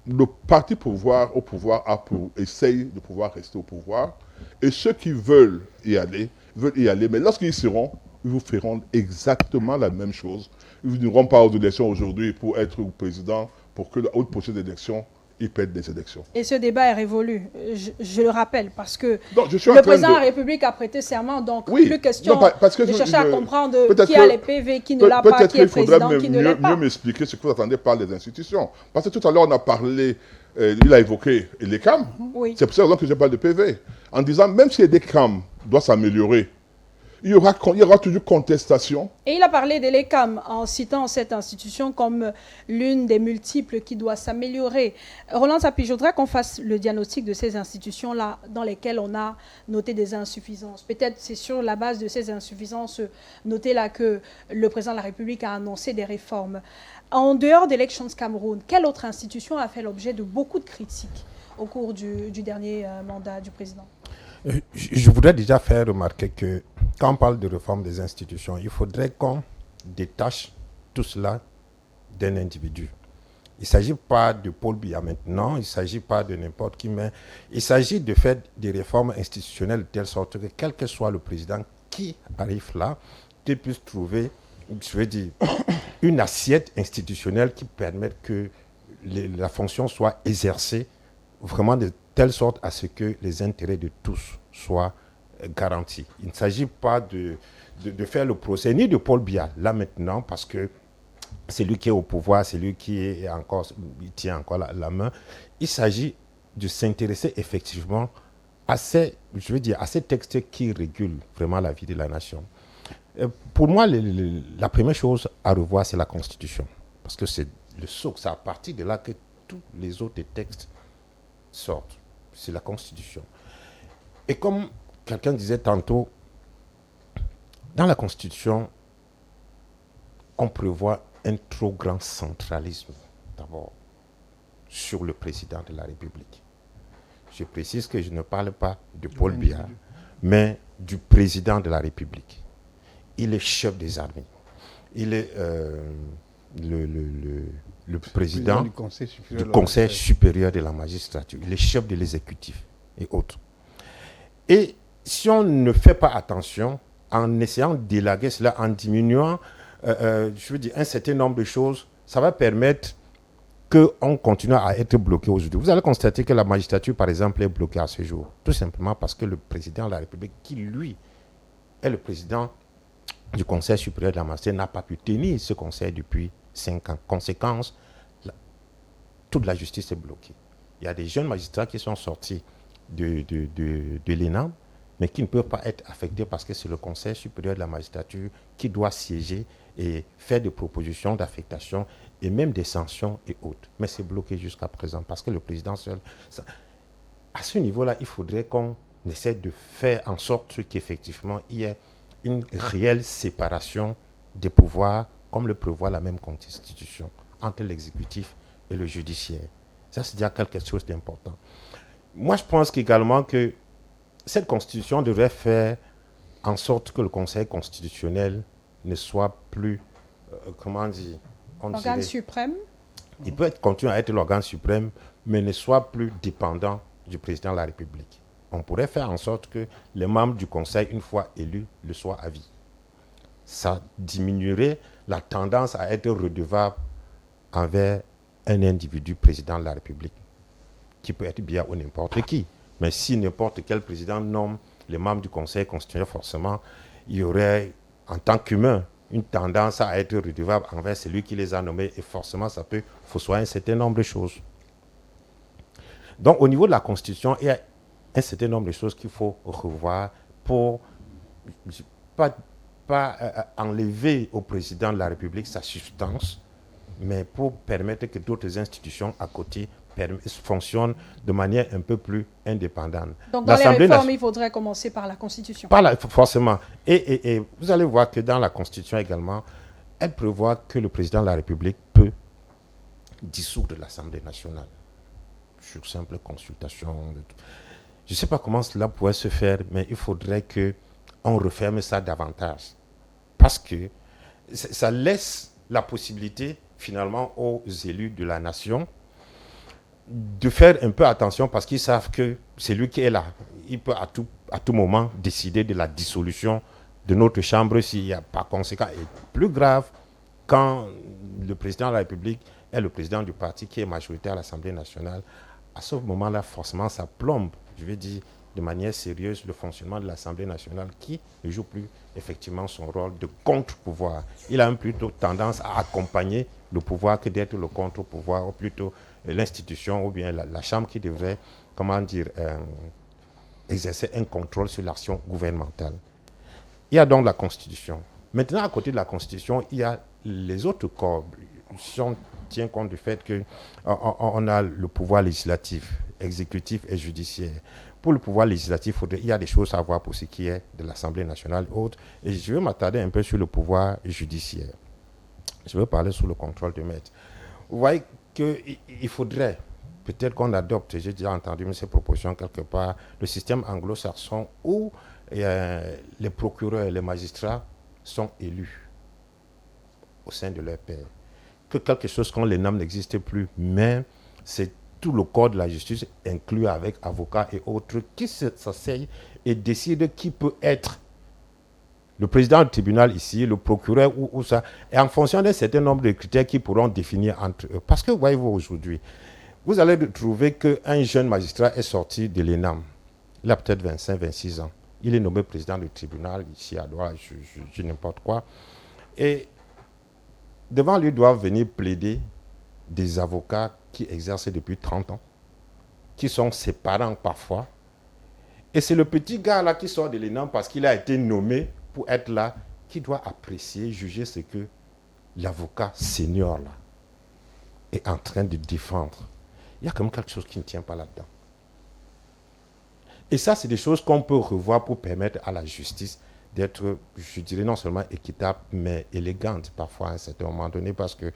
Speaker 19: le parti au pouvoir essaye de pouvoir rester au pouvoir. Et ceux qui veulent y aller. Mais lorsqu'ils y seront, ils vous feront exactement la même chose. Ils n'iront pas aux élections aujourd'hui pour être président, pour que la haute prochaine élection, ils perdent des élections.
Speaker 1: Et ce débat est révolu, je le rappelle, parce que
Speaker 19: le
Speaker 1: président de la République a prêté serment, donc plus question de chercher à comprendre qui a les PV, qui ne l'a pas, qui est président, qui ne l'est pas.
Speaker 19: Peut-être qu'il faudrait mieux m'expliquer ce que vous attendez par les institutions. Parce que tout à l'heure, on a parlé, il a évoqué les CAM.
Speaker 1: Oui.
Speaker 19: C'est pour ça que je parle de PV. En disant, même si les CAM doivent s'améliorer, il y aura toujours contestation.
Speaker 1: Et il a parlé de l'ECAM en citant cette institution comme l'une des multiples qui doit s'améliorer. Roland Sapie, je voudrais qu'on fasse le diagnostic de ces institutions-là dans lesquelles on a noté des insuffisances. Peut-être c'est sur la base de ces insuffisances notées là que le président de la République a annoncé des réformes. En dehors d'Elections Cameroun, quelle autre institution a fait l'objet de beaucoup de critiques au cours du dernier mandat du président ?
Speaker 21: Je voudrais déjà faire remarquer que quand on parle de réforme des institutions, il faudrait qu'on détache tout cela d'un individu. Il ne s'agit pas de Paul Biya maintenant, il ne s'agit pas de n'importe qui, mais il s'agit de faire des réformes institutionnelles de telle sorte que quel que soit le président qui arrive là, qu'il puisse trouver, je veux dire, une assiette institutionnelle qui permette que la fonction soit exercée vraiment de telle sorte à ce que les intérêts de tous soient garantis. Il ne s'agit pas de faire le procès ni de Paul Biya là maintenant, parce que c'est lui qui est au pouvoir, c'est lui qui est encore, il tient encore la main. Il s'agit de s'intéresser effectivement à ces textes qui régulent vraiment la vie de la nation. Pour moi, la première chose à revoir, c'est la Constitution, parce que c'est le socle, c'est à partir de là que tous les autres textes sortent. C'est la Constitution. Et comme quelqu'un disait tantôt, dans la Constitution, on prévoit un trop grand centralisme, d'abord, sur le président de la République. Je précise que je ne parle pas de Paul Biya, mais du président de la République. Il est chef des armées. Il est le président du Conseil supérieur de la magistrature. Il est chef de l'exécutif et autres. Et si on ne fait pas attention, en essayant d'élaguer cela, en diminuant, je veux dire, un certain nombre de choses, ça va permettre qu'on continue à être bloqué aujourd'hui. Vous allez constater que la magistrature, par exemple, est bloquée à ce jour. Tout simplement parce que le président de la République, qui lui est le président du Conseil supérieur de la magistrature, n'a pas pu tenir ce conseil depuis 5 ans. Conséquence, toute la justice est bloquée. Il y a des jeunes magistrats qui sont sortis de l'ENAM, mais qui ne peuvent pas être affectés parce que c'est le Conseil supérieur de la magistrature qui doit siéger et faire des propositions d'affectation et même des sanctions et autres. Mais c'est bloqué jusqu'à présent parce que le président seul... À ce niveau-là, il faudrait qu'on essaie de faire en sorte qu'effectivement, il y ait une réelle séparation des pouvoirs, comme le prévoit la même Constitution, entre l'exécutif et le judiciaire. Ça, c'est déjà quelque chose d'important. Moi, je pense qu'également que cette Constitution devrait faire en sorte que le Conseil constitutionnel ne soit plus, comment dire,
Speaker 1: l'organe suprême.
Speaker 21: Il peut continuer à être l'organe suprême, mais ne soit plus dépendant du président de la République. On pourrait faire en sorte que les membres du Conseil, une fois élus, le soient à vie. Ça diminuerait la tendance à être redevable envers un individu président de la République, qui peut être bien ou n'importe qui. Mais si n'importe quel président nomme les membres du Conseil constitutionnel, forcément, il y aurait, en tant qu'humain, une tendance à être redevable envers celui qui les a nommés, et forcément, ça peut faussoyer un certain nombre de choses. Donc, au niveau de la Constitution, il y a un certain nombre de choses qu'il faut revoir pour pas enlever au président de la République sa substance, mais pour permettre que d'autres institutions à côté fonctionnent de manière un peu plus indépendante.
Speaker 1: Donc, dans les réformes, il faudrait commencer par la Constitution.
Speaker 21: Forcément. Et vous allez voir que dans la Constitution également, elle prévoit que le président de la République peut dissoudre l'Assemblée nationale sur simple consultation. Je ne sais pas comment cela pourrait se faire, mais il faudrait qu'on referme ça davantage. Parce que ça laisse la possibilité, finalement, aux élus de la nation de faire un peu attention parce qu'ils savent que c'est lui qui est là. Il peut à tout moment décider de la dissolution de notre Chambre s'il n'y a pas conséquent. Et plus grave, quand le président de la République est le président du parti qui est majoritaire à l'Assemblée nationale, à ce moment-là, forcément, ça plombe, je vais dire, de manière sérieuse le fonctionnement de l'Assemblée nationale qui ne joue plus effectivement son rôle de contre-pouvoir. Il a plutôt tendance à accompagner le pouvoir que d'être le contre-pouvoir, ou plutôt l'institution ou bien la Chambre qui devrait, comment dire, exercer un contrôle sur l'action gouvernementale. Il y a donc la Constitution. Maintenant, à côté de la Constitution, il y a les autres corps. Si on tient compte du fait qu'on a le pouvoir législatif, exécutif et judiciaire. Pour le pouvoir législatif, il y a des choses à voir pour ce qui est de l'Assemblée nationale et autres. Et je vais m'attarder un peu sur le pouvoir judiciaire. Je vais parler sous le contrôle de maître. Vous voyez qu'il faudrait, peut-être qu'on adopte, j'ai déjà entendu ces propositions quelque part, le système anglo-saxon où les procureurs et les magistrats sont élus au sein de leur pairs. Que quelque chose comme les NAM n'existe plus, mais c'est tout le corps de la justice, inclus avec avocats et autres, qui s'asseyent et décident qui peut être le président du tribunal ici, le procureur ou ça, et en fonction d'un certain nombre de critères qui pourront définir entre eux. Parce que, voyez-vous, aujourd'hui, vous allez trouver qu'un jeune magistrat est sorti de l'ENAM. Il a peut-être 25, 26 ans. Il est nommé président du tribunal ici à Douala, je n'importe quoi. Et devant lui doivent venir plaider des avocats qui exercent depuis 30 ans, qui sont ses parents parfois. Et c'est le petit gars là qui sort de l'ENAM parce qu'il a été nommé pour être là, qui doit apprécier, juger ce que l'avocat senior là est en train de défendre. Il y a quand même quelque chose qui ne tient pas là-dedans. Et ça, c'est des choses qu'on peut revoir pour permettre à la justice d'être, je dirais, non seulement équitable, mais élégante parfois à un certain moment donné, parce que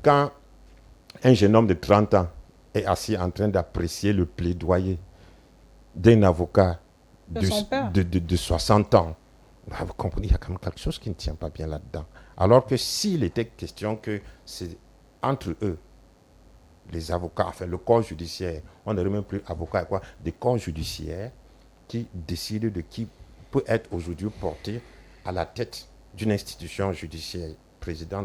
Speaker 21: quand un jeune homme de 30 ans est assis en train d'apprécier le plaidoyer d'un avocat de 60 ans, vous comprenez, il y a quand même quelque chose qui ne tient pas bien là-dedans. Alors que s'il était question que c'est entre eux, les avocats, enfin le corps judiciaire, on n'aurait même plus avocat, quoi, des corps judiciaires qui décident de qui peut être aujourd'hui porté à la tête d'une institution judiciaire, président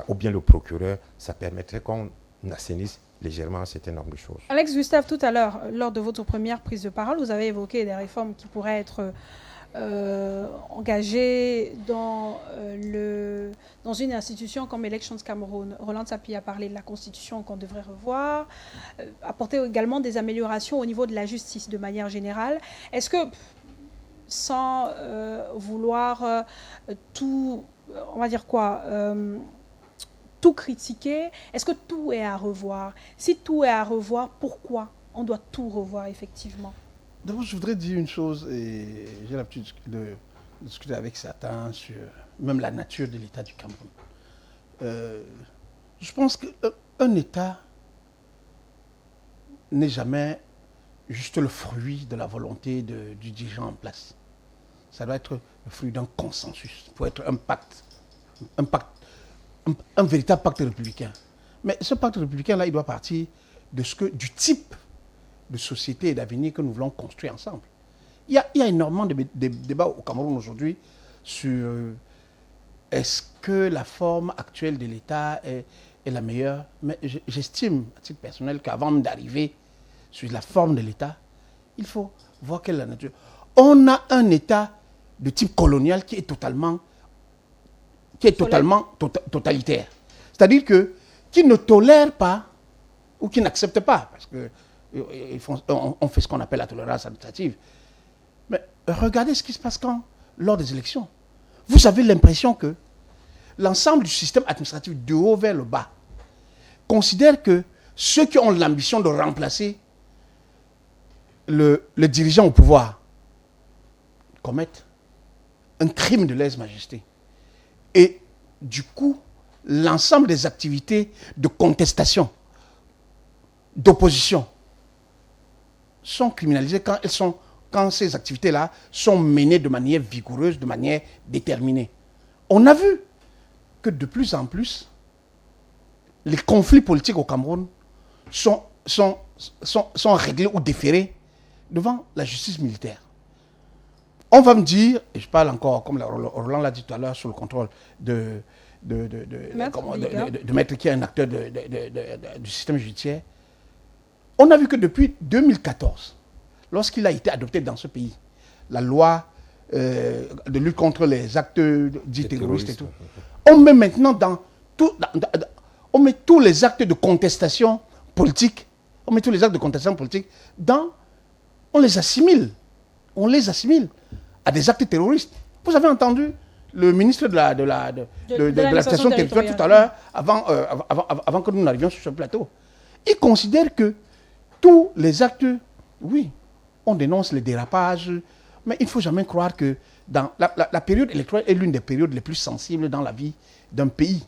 Speaker 21: ou bien le procureur, ça permettrait qu'on assainisse légèrement un certain nombre de choses.
Speaker 1: Alex Gustave, tout à l'heure, lors de votre première prise de parole, vous avez évoqué des réformes qui pourraient être engagées dans une institution comme Elections Cameroun. Roland Sapi a parlé de la Constitution qu'on devrait revoir, apporter également des améliorations au niveau de la justice de manière générale. Est-ce que, sans vouloir tout, on va dire quoi, tout critiquer, est-ce que tout est à revoir? Si tout est à revoir, pourquoi on doit tout revoir effectivement?
Speaker 20: D'abord, je voudrais dire une chose, et j'ai l'habitude de discuter avec certains sur même la nature de l'État du Cameroun. Je pense qu'un État n'est jamais juste le fruit de la volonté du dirigeant en place. Ça doit être le fruit d'un consensus. Il faut être un pacte, un véritable pacte républicain. Mais ce pacte républicain-là, il doit partir du type de société et d'avenir que nous voulons construire ensemble. Il y a énormément de débats au Cameroun aujourd'hui sur est-ce que la forme actuelle de l'État est la meilleure. Mais j'estime, à titre personnel, qu'avant d'arriver sur la forme de l'État, il faut voir quelle est la nature. On a un État de type colonial qui est totalement totalitaire. C'est-à-dire qui ne tolère pas ou qui n'accepte pas, parce que on fait ce qu'on appelle la tolérance administrative. Mais regardez ce qui se passe lors des élections. Vous avez l'impression que l'ensemble du système administratif de haut vers le bas considère que ceux qui ont l'ambition de remplacer le dirigeant au pouvoir commettent un crime de lèse-majesté. Et du coup, l'ensemble des activités de contestation, d'opposition, sont criminalisées quand ces activités-là sont menées de manière vigoureuse, de manière déterminée. On a vu que de plus en plus, les conflits politiques au Cameroun sont réglés ou déférés devant la justice militaire. On va me dire, et je parle encore, comme Roland l'a dit tout à l'heure, sous le contrôle de Maître qui est un acteur du système judiciaire, on a vu que depuis 2014, lorsqu'il a été adopté dans ce pays, la loi de lutte contre les actes dits terroristes et tout, on met maintenant on met tous les actes de contestation politique, on les assimile à des actes terroristes. Vous avez entendu le ministre de l'administration territoriale tout à l'heure, avant que nous n'arrivions sur ce plateau. Il considère que tous les actes, oui, on dénonce les dérapages, mais il ne faut jamais croire que dans la période électorale est l'une des périodes les plus sensibles dans la vie d'un pays.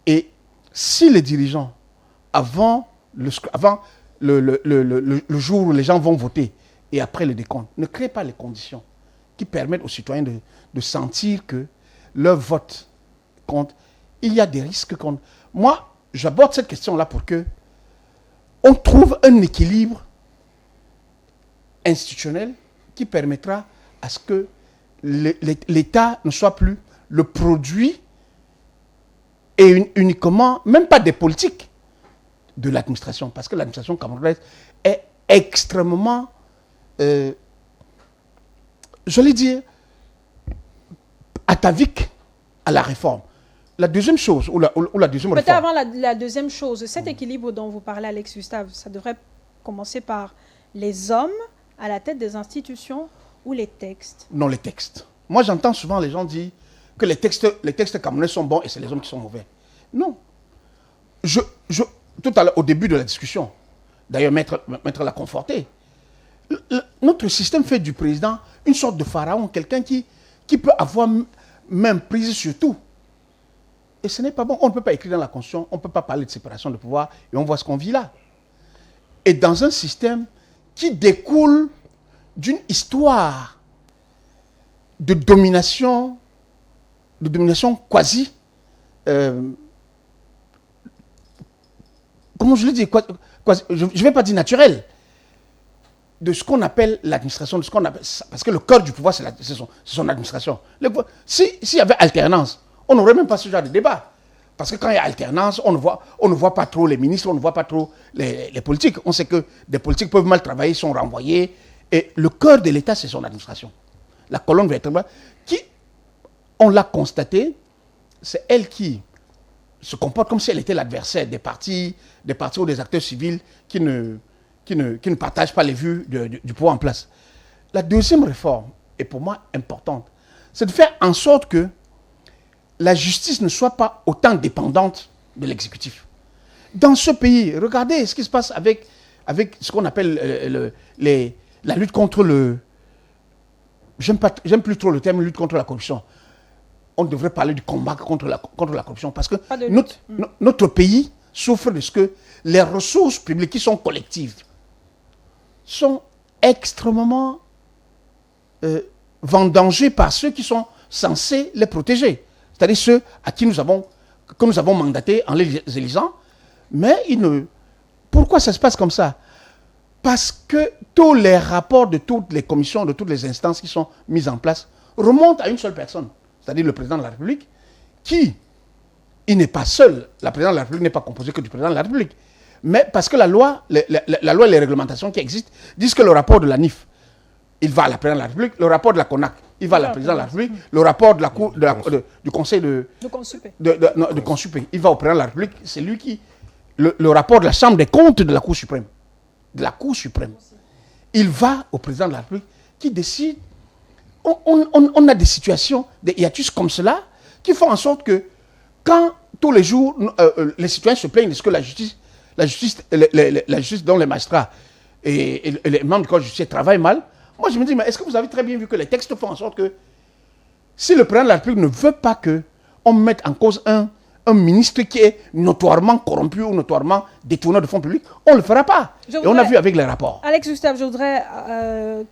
Speaker 20: Et si les dirigeants, avant le jour où les gens vont voter et après le décompte, ne créent pas les conditions qui permettent aux citoyens de sentir que leur vote compte, il y a des risques qu'on... Moi, j'aborde cette question-là pour que on trouve un équilibre institutionnel qui permettra à ce que l'État ne soit plus le produit et uniquement, même pas des politiques de l'administration, parce que l'administration camerounaise est extrêmement, j'allais dire, atavique à la réforme. La deuxième chose, ou la deuxième réforme...
Speaker 1: Peut-être avant la deuxième chose, cet équilibre dont vous parlez, Alex Gustave, ça devrait commencer par les hommes à la tête des institutions ou les textes?
Speaker 20: Non, les textes. Moi, j'entends souvent les gens dire que les textes camerounais sont bons et c'est les hommes qui sont mauvais. Non. Tout à l'heure, au début de la discussion, d'ailleurs, Maître l'a conforté, Notre système fait du président une sorte de pharaon, quelqu'un qui peut avoir main prise sur tout. Et ce n'est pas bon. On ne peut pas écrire dans la Constitution, on ne peut pas parler de séparation de pouvoir, et on voit ce qu'on vit là. Et dans un système qui découle d'une histoire de domination quasi, comment je le dis, quasi, je ne vais pas dire naturelle, de ce qu'on appelle l'administration, parce que le cœur du pouvoir, c'est son administration. S'il y avait alternance, on n'aurait même pas ce genre de débat. Parce que quand il y a alternance, on ne voit pas trop les ministres, on ne voit pas trop les politiques. On sait que des politiques peuvent mal travailler, sont renvoyés. Et le cœur de l'État, c'est son administration. La colonne vertébrale, qui, on l'a constaté, c'est elle qui se comporte comme si elle était l'adversaire des partis ou des acteurs civils qui ne partagent pas les vues du pouvoir en place. La deuxième réforme est pour moi importante. C'est de faire en sorte que la justice ne soit pas autant dépendante de l'exécutif. Dans ce pays, regardez ce qui se passe avec ce qu'on appelle la lutte contre le... J'aime plus trop le terme lutte contre la corruption. On devrait parler du combat contre la corruption parce que notre pays souffre de ce que les ressources publiques qui sont collectives sont extrêmement vendangées par ceux qui sont censés les protéger. C'est-à-dire ceux à qui que nous avons mandatés en les élisant. Mais pourquoi ça se passe comme ça? Parce que tous les rapports de toutes les commissions, de toutes les instances qui sont mises en place remontent à une seule personne, c'est-à-dire le président de la République, il n'est pas seul. La présidence de la République n'est pas composée que du président de la République. Mais parce que la loi et les réglementations qui existent disent que le rapport de la NIF, il va à la présidence de la République, le rapport de la CONAC, il va à la présidence de la République, le rapport de la cour, du conseil de Consupé, il va au président de la République, c'est lui qui... Le rapport de la Chambre des comptes de la Cour suprême, il va au président de la République qui décide. On a des situations, des hiatus comme cela, qui font en sorte que quand tous les jours, les citoyens se plaignent de ce que la justice dont les magistrats et les membres du corps judiciaire travaillent mal, moi je me dis, mais est-ce que vous avez très bien vu que les textes font en sorte que si le président de la République ne veut pas qu'on mette en cause un ministre qui est notoirement corrompu ou notoirement détourneur de fonds publics, on ne le fera pas. Et on a vu avec les rapports.
Speaker 1: Alex Gustave, je voudrais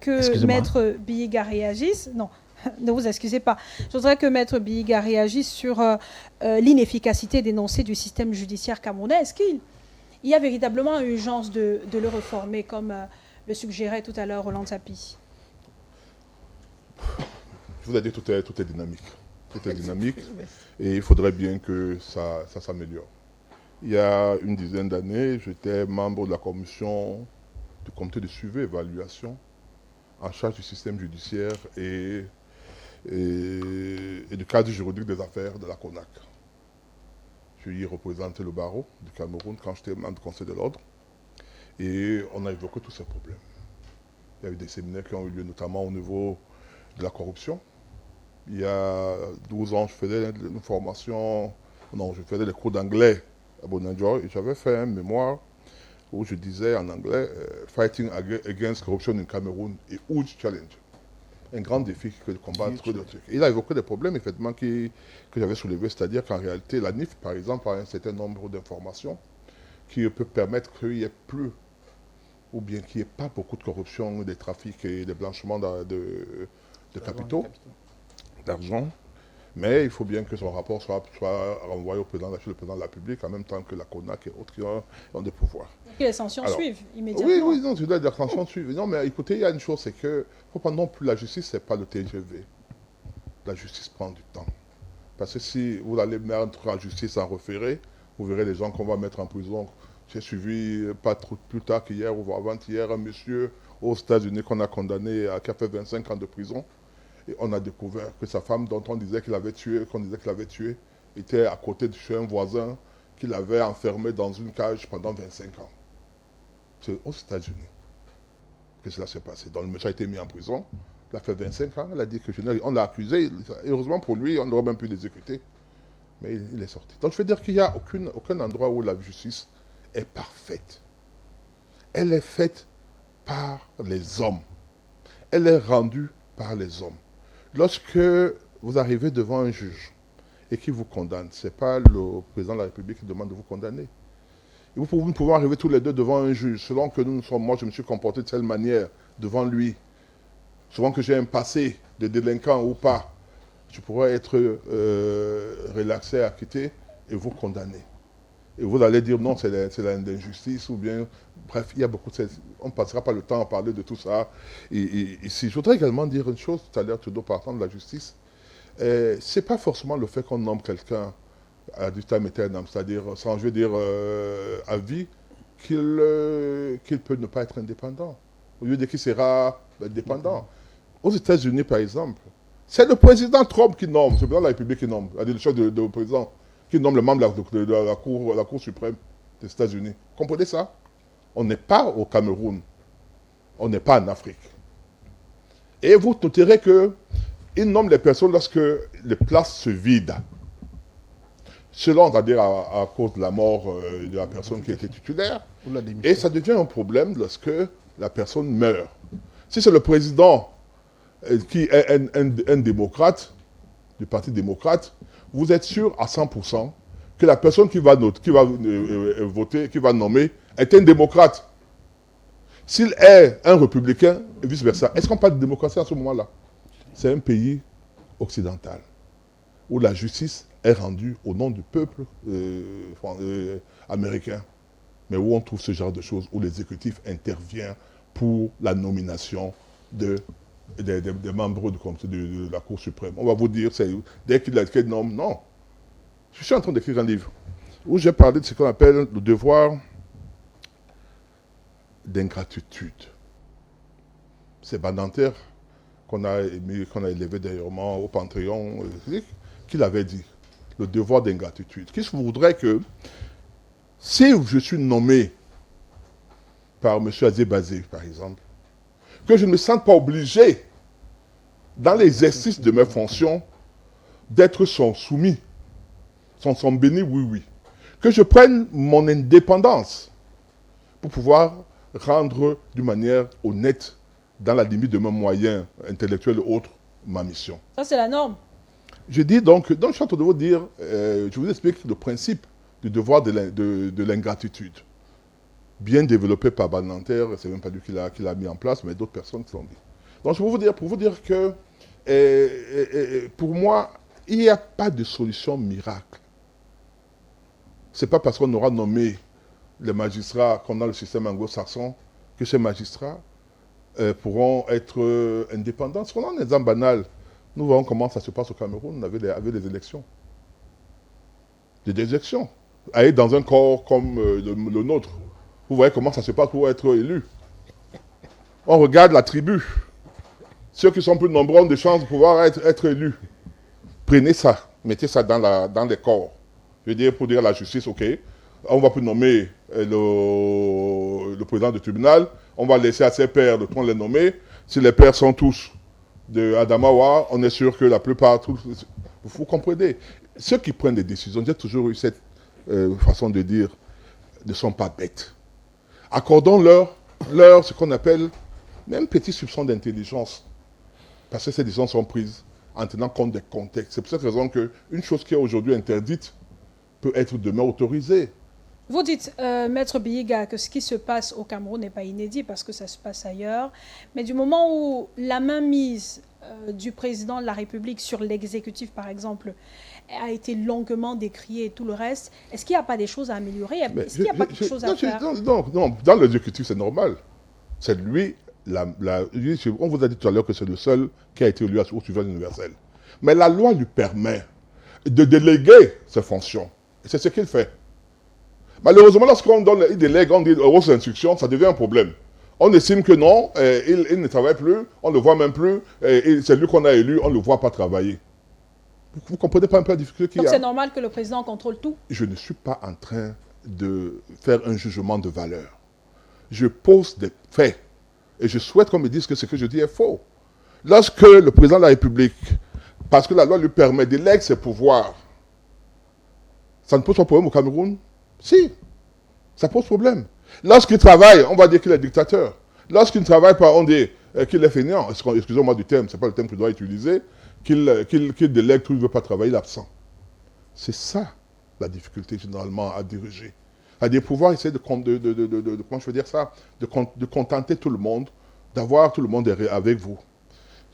Speaker 1: que Maître Bihiga réagisse. Non, ne vous excusez pas. Je voudrais que Maître Bihiga réagisse sur l'inefficacité dénoncée du système judiciaire camerounais. Est-ce qu'il y a véritablement urgence de le réformer, comme le suggérait tout à l'heure Roland Sapi?
Speaker 19: Je vous ai dit, tout est dynamique. Tout est dynamique et il faudrait bien que ça s'améliore. Il y a une dizaine d'années, j'étais membre de la commission du comité de suivi et évaluation en charge du système judiciaire et du cadre juridique des affaires de la CONAC. Je y représentais le barreau du Cameroun quand j'étais membre du Conseil de l'ordre et on a évoqué tous ces problèmes. Il y a eu des séminaires qui ont eu lieu notamment au niveau de la corruption. Il y a 12 ans, je faisais une formation, je faisais des cours d'anglais à Bonadjo et j'avais fait un mémoire où je disais en anglais « Fighting against corruption in Cameroon, a huge challenge ». Un grand défi que de combattre. Il a évoqué des problèmes effectivement que j'avais soulevés, c'est-à-dire qu'en réalité, la NIF, par exemple, a un certain nombre d'informations qui peut permettre qu'il n'y ait plus, ou bien qu'il n'y ait pas beaucoup de corruption, des trafics et des blanchiments de capitaux. D'argent, mais il faut bien que son rapport soit renvoyé au président de la République en même temps que la CONAC et autres qui ont des pouvoirs.
Speaker 1: Que les sanctions suivent immédiatement.
Speaker 19: Oui, non, je dois dire que les sanctions suivent. Non, mais écoutez, il y a une chose, c'est que il ne faut pas non plus la justice, ce n'est pas le TGV. La justice prend du temps. Parce que si vous allez mettre la justice en référé, vous verrez les gens qu'on va mettre en prison. J'ai suivi pas trop plus tard qu'hier ou avant-hier un monsieur aux États-Unis qu'on a condamné qui a fait 25 ans de prison. Et on a découvert que sa femme, dont on disait qu'il avait tué, était à côté de chez un voisin qu'il avait enfermé dans une cage pendant 25 ans. C'est aux États-Unis que cela s'est passé. Donc le monsieur a été mis en prison, il a fait 25 ans, elle a dit que on l'a accusé, et heureusement pour lui, on n'aurait même pu l'exécuter. Mais il est sorti. Donc je veux dire qu'il n'y a aucun endroit où la justice est parfaite. Elle est faite par les hommes. Elle est rendue par les hommes. Lorsque vous arrivez devant un juge et qu'il vous condamne, ce n'est pas le président de la République qui demande de vous condamner. Et vous pouvez arriver tous les deux devant un juge, selon que nous sommes, moi je me suis comporté de telle manière devant lui, selon que j'ai un passé de délinquant ou pas, je pourrais être relaxé, acquitté et vous condamner. Et vous allez dire non, c'est l'injustice, ou bien, bref, il y a beaucoup de... On ne passera pas le temps à parler de tout ça. Ici, je voudrais également dire une chose, tout à l'heure, tu dois parler de la justice. Ce n'est pas forcément le fait qu'on nomme quelqu'un à du time éternel, c'est-à-dire, sans, je veux dire, à vie, qu'il peut ne pas être indépendant. Au lieu de qu'il sera dépendant. Aux États-Unis, par exemple, c'est le président Trump qui nomme, c'est le président de la République qui nomme, le chef de président, qui nomme le membre de la Cour suprême des États-Unis. Comprenez ça? On n'est pas au Cameroun. On n'est pas en Afrique. Et vous noterez qu'il nomme les personnes lorsque les places se vident. Selon, c'est-à-dire à cause de la mort de la personne qui était titulaire. Et ça devient un problème lorsque la personne meurt. Si c'est le président qui est un démocrate, du Parti démocrate, vous êtes sûr à 100% que la personne qui va voter, qui va nommer, est un démocrate. S'il est un républicain, et vice-versa, est-ce qu'on parle de démocratie à ce moment-là? C'est un pays occidental, où la justice est rendue au nom du peuple américain, mais où on trouve ce genre de choses, où l'exécutif intervient pour la nomination des membres de la Cour suprême. On va vous dire, dès qu'il nomme, non. Je suis en train d'écrire un livre où j'ai parlé de ce qu'on appelle le devoir d'ingratitude. C'est Badinter qu'on a élevé dernièrement au Panthéon, qui l'avait dit, le devoir d'ingratitude. Qui voudrait que, si je suis nommé par M. Azébazé, par exemple, que je ne me sente pas obligé, dans l'exercice de mes fonctions, d'être son soumis, son béni, oui. Que je prenne mon indépendance pour pouvoir rendre d'une manière honnête, dans la limite de mes moyens intellectuels et autres, ma mission.
Speaker 1: Ça, c'est la norme.
Speaker 19: Je dis donc je suis en train de vous dire, je vous explique le principe du devoir de l'ingratitude. Bien développé par Badinter, c'est même pas lui qui l'a mis en place, mais d'autres personnes qui l'ont dit. Donc je vais pour vous dire que, pour moi, il n'y a pas de solution miracle. Ce n'est pas parce qu'on aura nommé les magistrats comme dans le système anglo-saxon que ces magistrats pourront être indépendants. Si on a un exemple banal, nous voyons comment ça se passe au Cameroun avec des élections. Des élections. Aller dans un corps comme le nôtre, vous voyez comment ça se passe pour être élu. On regarde la tribu. Ceux qui sont plus nombreux ont des chances de pouvoir être élus. Prenez ça, mettez ça dans les corps. Je veux dire, pour dire à la justice, ok, on va plus nommer le président du tribunal, on va laisser à ses pairs de prendre les nommer. Si les pairs sont tous de Adamawa, on est sûr que la plupart, vous comprenez. Ceux qui prennent des décisions, j'ai toujours eu cette façon de dire, ne sont pas bêtes. Accordons-leur ce qu'on appelle même petit soupçon d'intelligence. Parce que ces décisions sont prises en tenant compte des contextes. C'est pour cette raison qu'une chose qui est aujourd'hui interdite peut être demain autorisée.
Speaker 1: Vous dites, Maître Biyiga, que ce qui se passe au Cameroun n'est pas inédit parce que ça se passe ailleurs. Mais du moment où la mainmise du président de la République sur l'exécutif, par exemple, a été longuement décriée et tout le reste, est-ce qu'il n'y a pas des choses à améliorer? Est-ce qu'il n'y a pas quelque chose à faire?
Speaker 19: Non, dans l'exécutif, c'est normal. C'est lui, on vous a dit tout à l'heure que c'est le seul qui a été élu au suffrage universel. Mais la loi lui permet de déléguer ses fonctions. Et c'est ce qu'il fait. Malheureusement, lorsqu'on délègue, on dit aux instructions, ça devient un problème. On estime que non, il ne travaille plus, on ne le voit même plus, c'est lui qu'on a élu, on ne le voit pas travailler. Vous ne comprenez pas un peu la difficulté qu'il y a?
Speaker 1: Donc c'est normal que le président contrôle tout?
Speaker 19: Je ne suis pas en train de faire un jugement de valeur. Je pose des faits. Et je souhaite qu'on me dise que ce que je dis est faux. Lorsque le président de la République, parce que la loi lui permet, délègue ses pouvoirs, ça ne pose pas de problème au Cameroun? Si, ça pose problème. Lorsqu'il travaille, on va dire qu'il est dictateur. Lorsqu'il ne travaille pas, on dit qu'il est fainéant. Excusez-moi du terme, ce n'est pas le terme que je dois utiliser. Qu'il délègue, qu'il ne veut pas travailler, il est absent. C'est ça la difficulté généralement à diriger. C'est-à-dire pouvoir essayer de comment je veux dire ça, de contenter tout le monde, d'avoir tout le monde avec vous.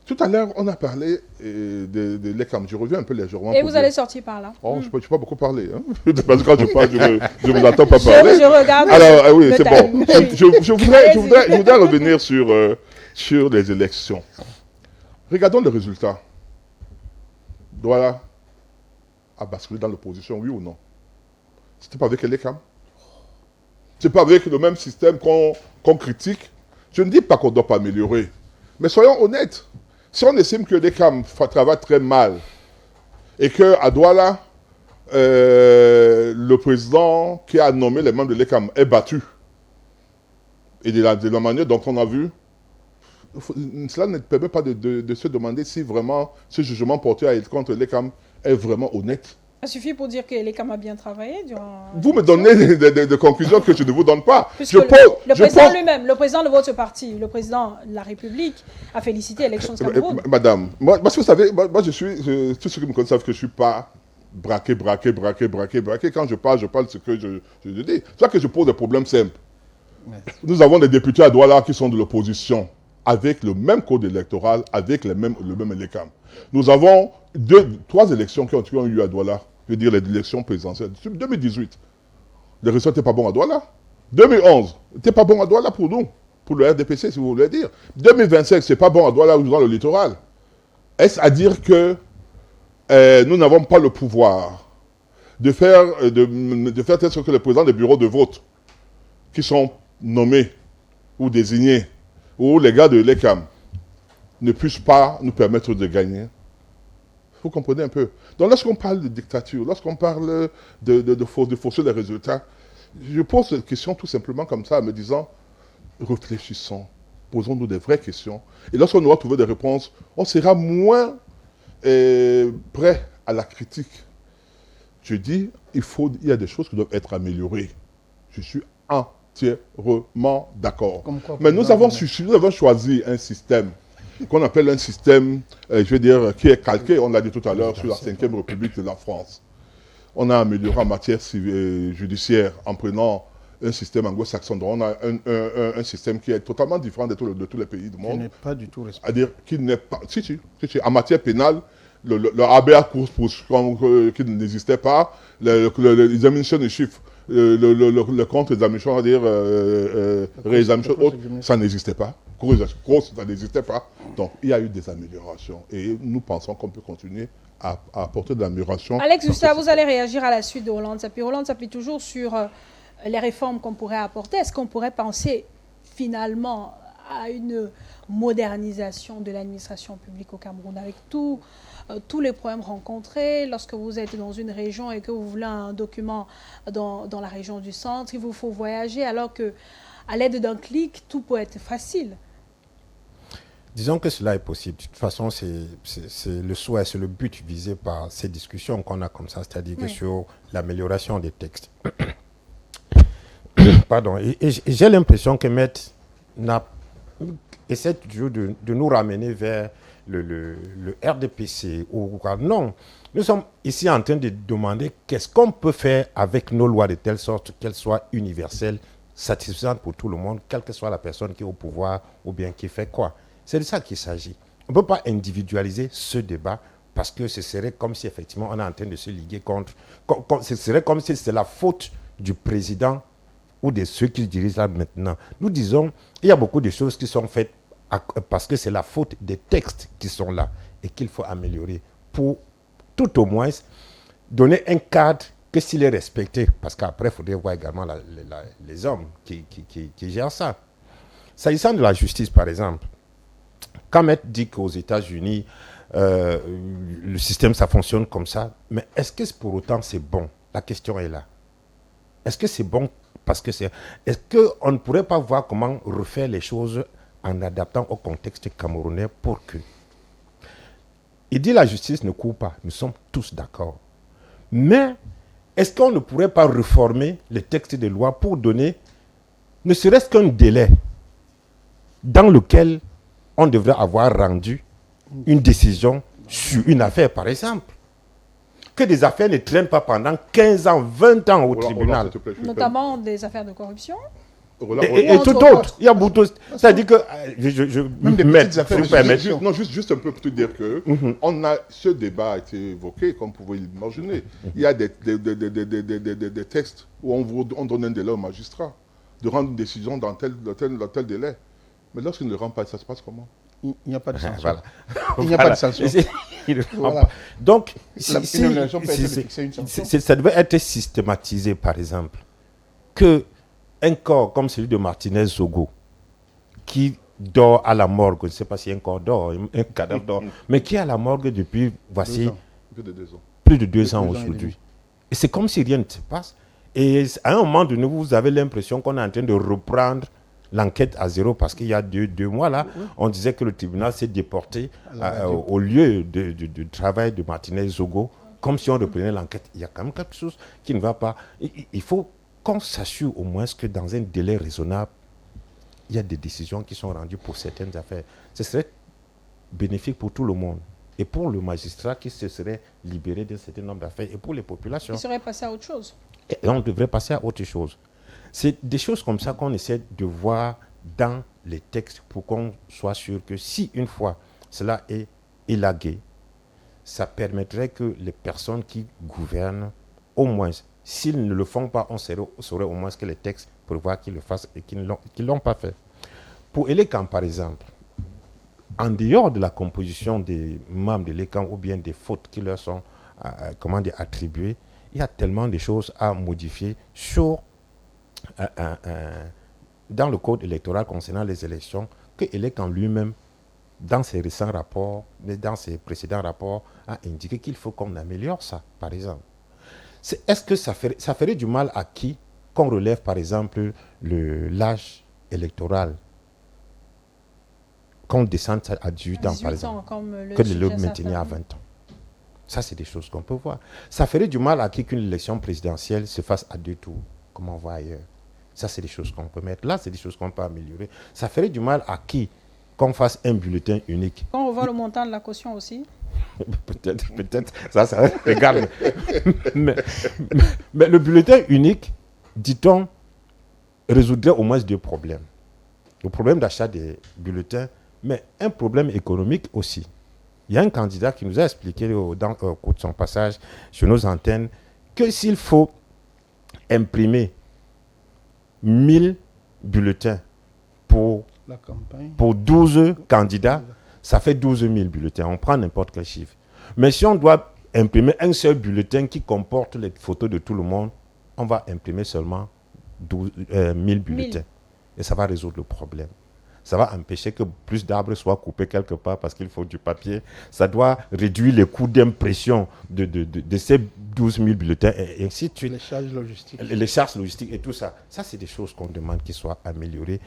Speaker 19: Tout à l'heure, on a parlé de l'ECAM. Je reviens un peu légèrement.
Speaker 1: Et vous allez sortir par là.
Speaker 19: Oh, je ne peux pas beaucoup parler. Hein? Parce que quand je parle, je ne vous attends pas parler.
Speaker 1: Je regarde.
Speaker 19: Alors, oui, c'est bon. Je voudrais revenir sur les élections. Regardons le résultat. Douala a basculé dans l'opposition, oui ou non? C'était pas avec l'ECAM. C'est pas avec le même système qu'on critique. Je ne dis pas qu'on ne doit pas améliorer. Mais soyons honnêtes. Si on estime que l'ECAM travaille très mal et qu'à Douala, le président qui a nommé les membres de l'ECAM est battu, et de la manière dont on a vu, cela ne permet pas de se demander si vraiment ce jugement porté contre l'ECAM est vraiment honnête.
Speaker 1: Ça suffit pour dire que l'ECAM a bien travaillé durant...
Speaker 19: Vous me donnez des conclusions que je ne vous donne pas.
Speaker 1: Le président lui-même, le président de votre parti, le président de la République, a félicité l'élection de Cameroun.
Speaker 19: Madame, moi, parce que vous savez, moi tous ceux qui me connaissent savent que je ne suis pas braqué. Quand je parle ce que je dis. C'est ça que je pose des problèmes simples. Nous avons des députés à Douala qui sont de l'opposition, avec le même code électoral, avec le même LECAM. Nous avons 3 élections qui ont eu à Douala. Je veux dire, les élections présidentielles. 2018, les résultats n'étaient pas bons à Douala. 2011, n'était pas bon à Douala pour nous, pour le RDPC, si vous voulez dire. 2025, c'est pas bon à Douala ou dans le littoral. Est-ce à dire que nous n'avons pas le pouvoir de faire telle sorte que les présidents des bureaux de vote qui sont nommés ou désignés, ou les gars de l'ECAM, ne puissent pas nous permettre de gagner? Vous comprenez un peu. Donc lorsqu'on parle de dictature, lorsqu'on parle de fausser les résultats, je pose cette question tout simplement comme ça, en me disant, réfléchissons, posons-nous des vraies questions. Et lorsqu'on aura trouvé des réponses, on sera moins prêt à la critique. Je dis, il y a des choses qui doivent être améliorées. Je suis entièrement d'accord. Mais nous avons choisi un système qu'on appelle un système, je veux dire, qui est calqué, on l'a dit tout à l'heure, sur la 5e République de la France. On a amélioré en matière judiciaire en prenant un système anglo-saxon. On a un système qui est totalement différent de tous les pays du monde.
Speaker 20: Qui n'est pas du tout respecté.
Speaker 19: C'est-à-dire qu'il n'est pas... Si. En matière pénale, le ABA qui n'existait pas, l'examination des chiffres, le compte d'examination, c'est-à-dire réexamination autre, ça n'existait pas. Ça n'existait pas. Donc, il y a eu des améliorations. Et nous pensons qu'on peut continuer à apporter de l'amélioration.
Speaker 1: Alex Gustave, vous allez réagir à la suite de Roland Nsapi. Roland Nsapi, toujours sur les réformes qu'on pourrait apporter. Est-ce qu'on pourrait penser finalement à une modernisation de l'administration publique au Cameroun avec tous les problèmes rencontrés lorsque vous êtes dans une région et que vous voulez un document dans la région du centre, il vous faut voyager alors qu'à l'aide d'un clic, tout peut être facile.
Speaker 21: Disons que cela est possible. De toute façon, c'est le souhait, c'est le but visé par ces discussions qu'on a comme ça, c'est-à-dire que sur l'amélioration des textes. Pardon. Et j'ai l'impression que Maître essaie toujours de nous ramener vers le RDPC. Non, nous sommes ici en train de demander qu'est-ce qu'on peut faire avec nos lois de telle sorte qu'elles soient universelles, satisfaisantes pour tout le monde, quelle que soit la personne qui est au pouvoir ou bien qui fait quoi. C'est de ça qu'il s'agit. On ne peut pas individualiser ce débat parce que ce serait comme si effectivement on est en train de se liguer contre... Ce serait comme si c'est la faute du président ou de ceux qui dirigent là maintenant. Nous disons, il y a beaucoup de choses qui sont faites parce que c'est la faute des textes qui sont là et qu'il faut améliorer pour tout au moins donner un cadre que s'il est respecté, parce qu'après il faudrait voir également les hommes qui gèrent ça. S'agissant de la justice par exemple, quand Maître dit qu'aux États-Unis, le système, ça fonctionne comme ça, mais est-ce que pour autant c'est bon? La question est là. Est-ce que c'est bon parce que c'est... Est-ce qu'on ne pourrait pas voir comment refaire les choses en adaptant au contexte camerounais pour que... Il dit la justice ne court pas, nous sommes tous d'accord. Mais est-ce qu'on ne pourrait pas réformer les textes de loi pour donner ne serait-ce qu'un délai dans lequel on devrait avoir rendu une décision sur une affaire, par exemple. Que des affaires ne traînent pas pendant 15 ans, 20 ans au tribunal.
Speaker 1: Notamment des affaires de corruption.
Speaker 21: Et tout autre. Il y a beaucoup. C'est-à-dire que
Speaker 19: même des petites affaires. Juste un peu pour te dire que ce débat a été évoqué, comme vous pouvez l'imaginer. Il y a des textes où on donne un délai au magistrat de rendre une décision dans tel délai. Mais lorsqu'il ne le rend pas, ça se passe comment?
Speaker 20: Il n'y a pas de sanction.
Speaker 21: Voilà.
Speaker 20: Il n'y a pas de sanction.
Speaker 21: Voilà. Donc, ça
Speaker 20: devait
Speaker 21: être systématisé, par exemple, que un corps comme celui de Martinez Zogo, qui dort à la morgue, je ne sais pas si un corps dort, un cadavre dort, mais qui est à la morgue depuis, voici, plus de 2 ans aujourd'hui. Et c'est comme si rien ne se passe. Et à un moment donné, vous avez l'impression qu'on est en train de reprendre l'enquête à zéro, parce qu'il y a deux mois là, on disait que le tribunal s'est déporté au lieu de travail de Martinez Zogo, comme si on reprenait l'enquête. Il y a quand même quelque chose qui ne va pas. Il faut qu'on s'assure au moins que dans un délai raisonnable, il y a des décisions qui sont rendues pour certaines affaires. Ce serait bénéfique pour tout le monde. Et pour le magistrat qui se serait libéré d'un certain nombre d'affaires, et pour les populations.
Speaker 1: Il serait passé à autre chose.
Speaker 21: Et on devrait passer à autre chose. C'est des choses comme ça qu'on essaie de voir dans les textes pour qu'on soit sûr que si une fois cela est élagué, ça permettrait que les personnes qui gouvernent, au moins, s'ils ne le font pas, on saurait au moins que les textes prévoient qu'ils le fassent et qu'ils ne l'ont pas fait. Pour Elekan, par exemple, en dehors de la composition des membres de l'Elekan ou bien des fautes qui leur sont attribuées, il y a tellement de choses à modifier dans le code électoral concernant les élections que Elekan lui-même, dans ses récents rapports, mais dans ses précédents rapports, a indiqué qu'il faut qu'on améliore ça, par exemple. Est-ce que ça ferait du mal à qui qu'on relève, par exemple, l'âge électoral, qu'on descende à 18 ans, par exemple, que de le maintenir à 20 ans? Ça, c'est des choses qu'on peut voir. Ça ferait du mal à qui qu'une élection présidentielle se fasse à 2 tours, comme on voit ailleurs. Ça, c'est des choses qu'on peut mettre là, c'est des choses qu'on peut améliorer. Ça ferait du mal à qui qu'on fasse un bulletin unique.
Speaker 1: Quand on voit le montant de la caution aussi.
Speaker 21: Peut-être, ça regarde. mais le bulletin unique, dit-on, résoudrait au moins 2 problèmes. Le problème d'achat des bulletins, mais un problème économique aussi. Il y a un candidat qui nous a expliqué au cours de son passage sur nos antennes que s'il faut imprimer 1000 bulletins pour 12 candidats, ça fait 12 000 bulletins. On prend n'importe quel chiffre. Mais si on doit imprimer un seul bulletin qui comporte les photos de tout le monde, on va imprimer seulement 1000 bulletins. Et ça va résoudre le problème. Ça va empêcher que plus d'arbres soient coupés quelque part parce qu'il faut du papier. Ça doit réduire les coûts d'impression de ces 12 000 bulletins et ainsi de suite.
Speaker 20: Les charges logistiques.
Speaker 21: Les charges logistiques et tout ça. Ça, c'est des choses qu'on demande qui soient améliorées.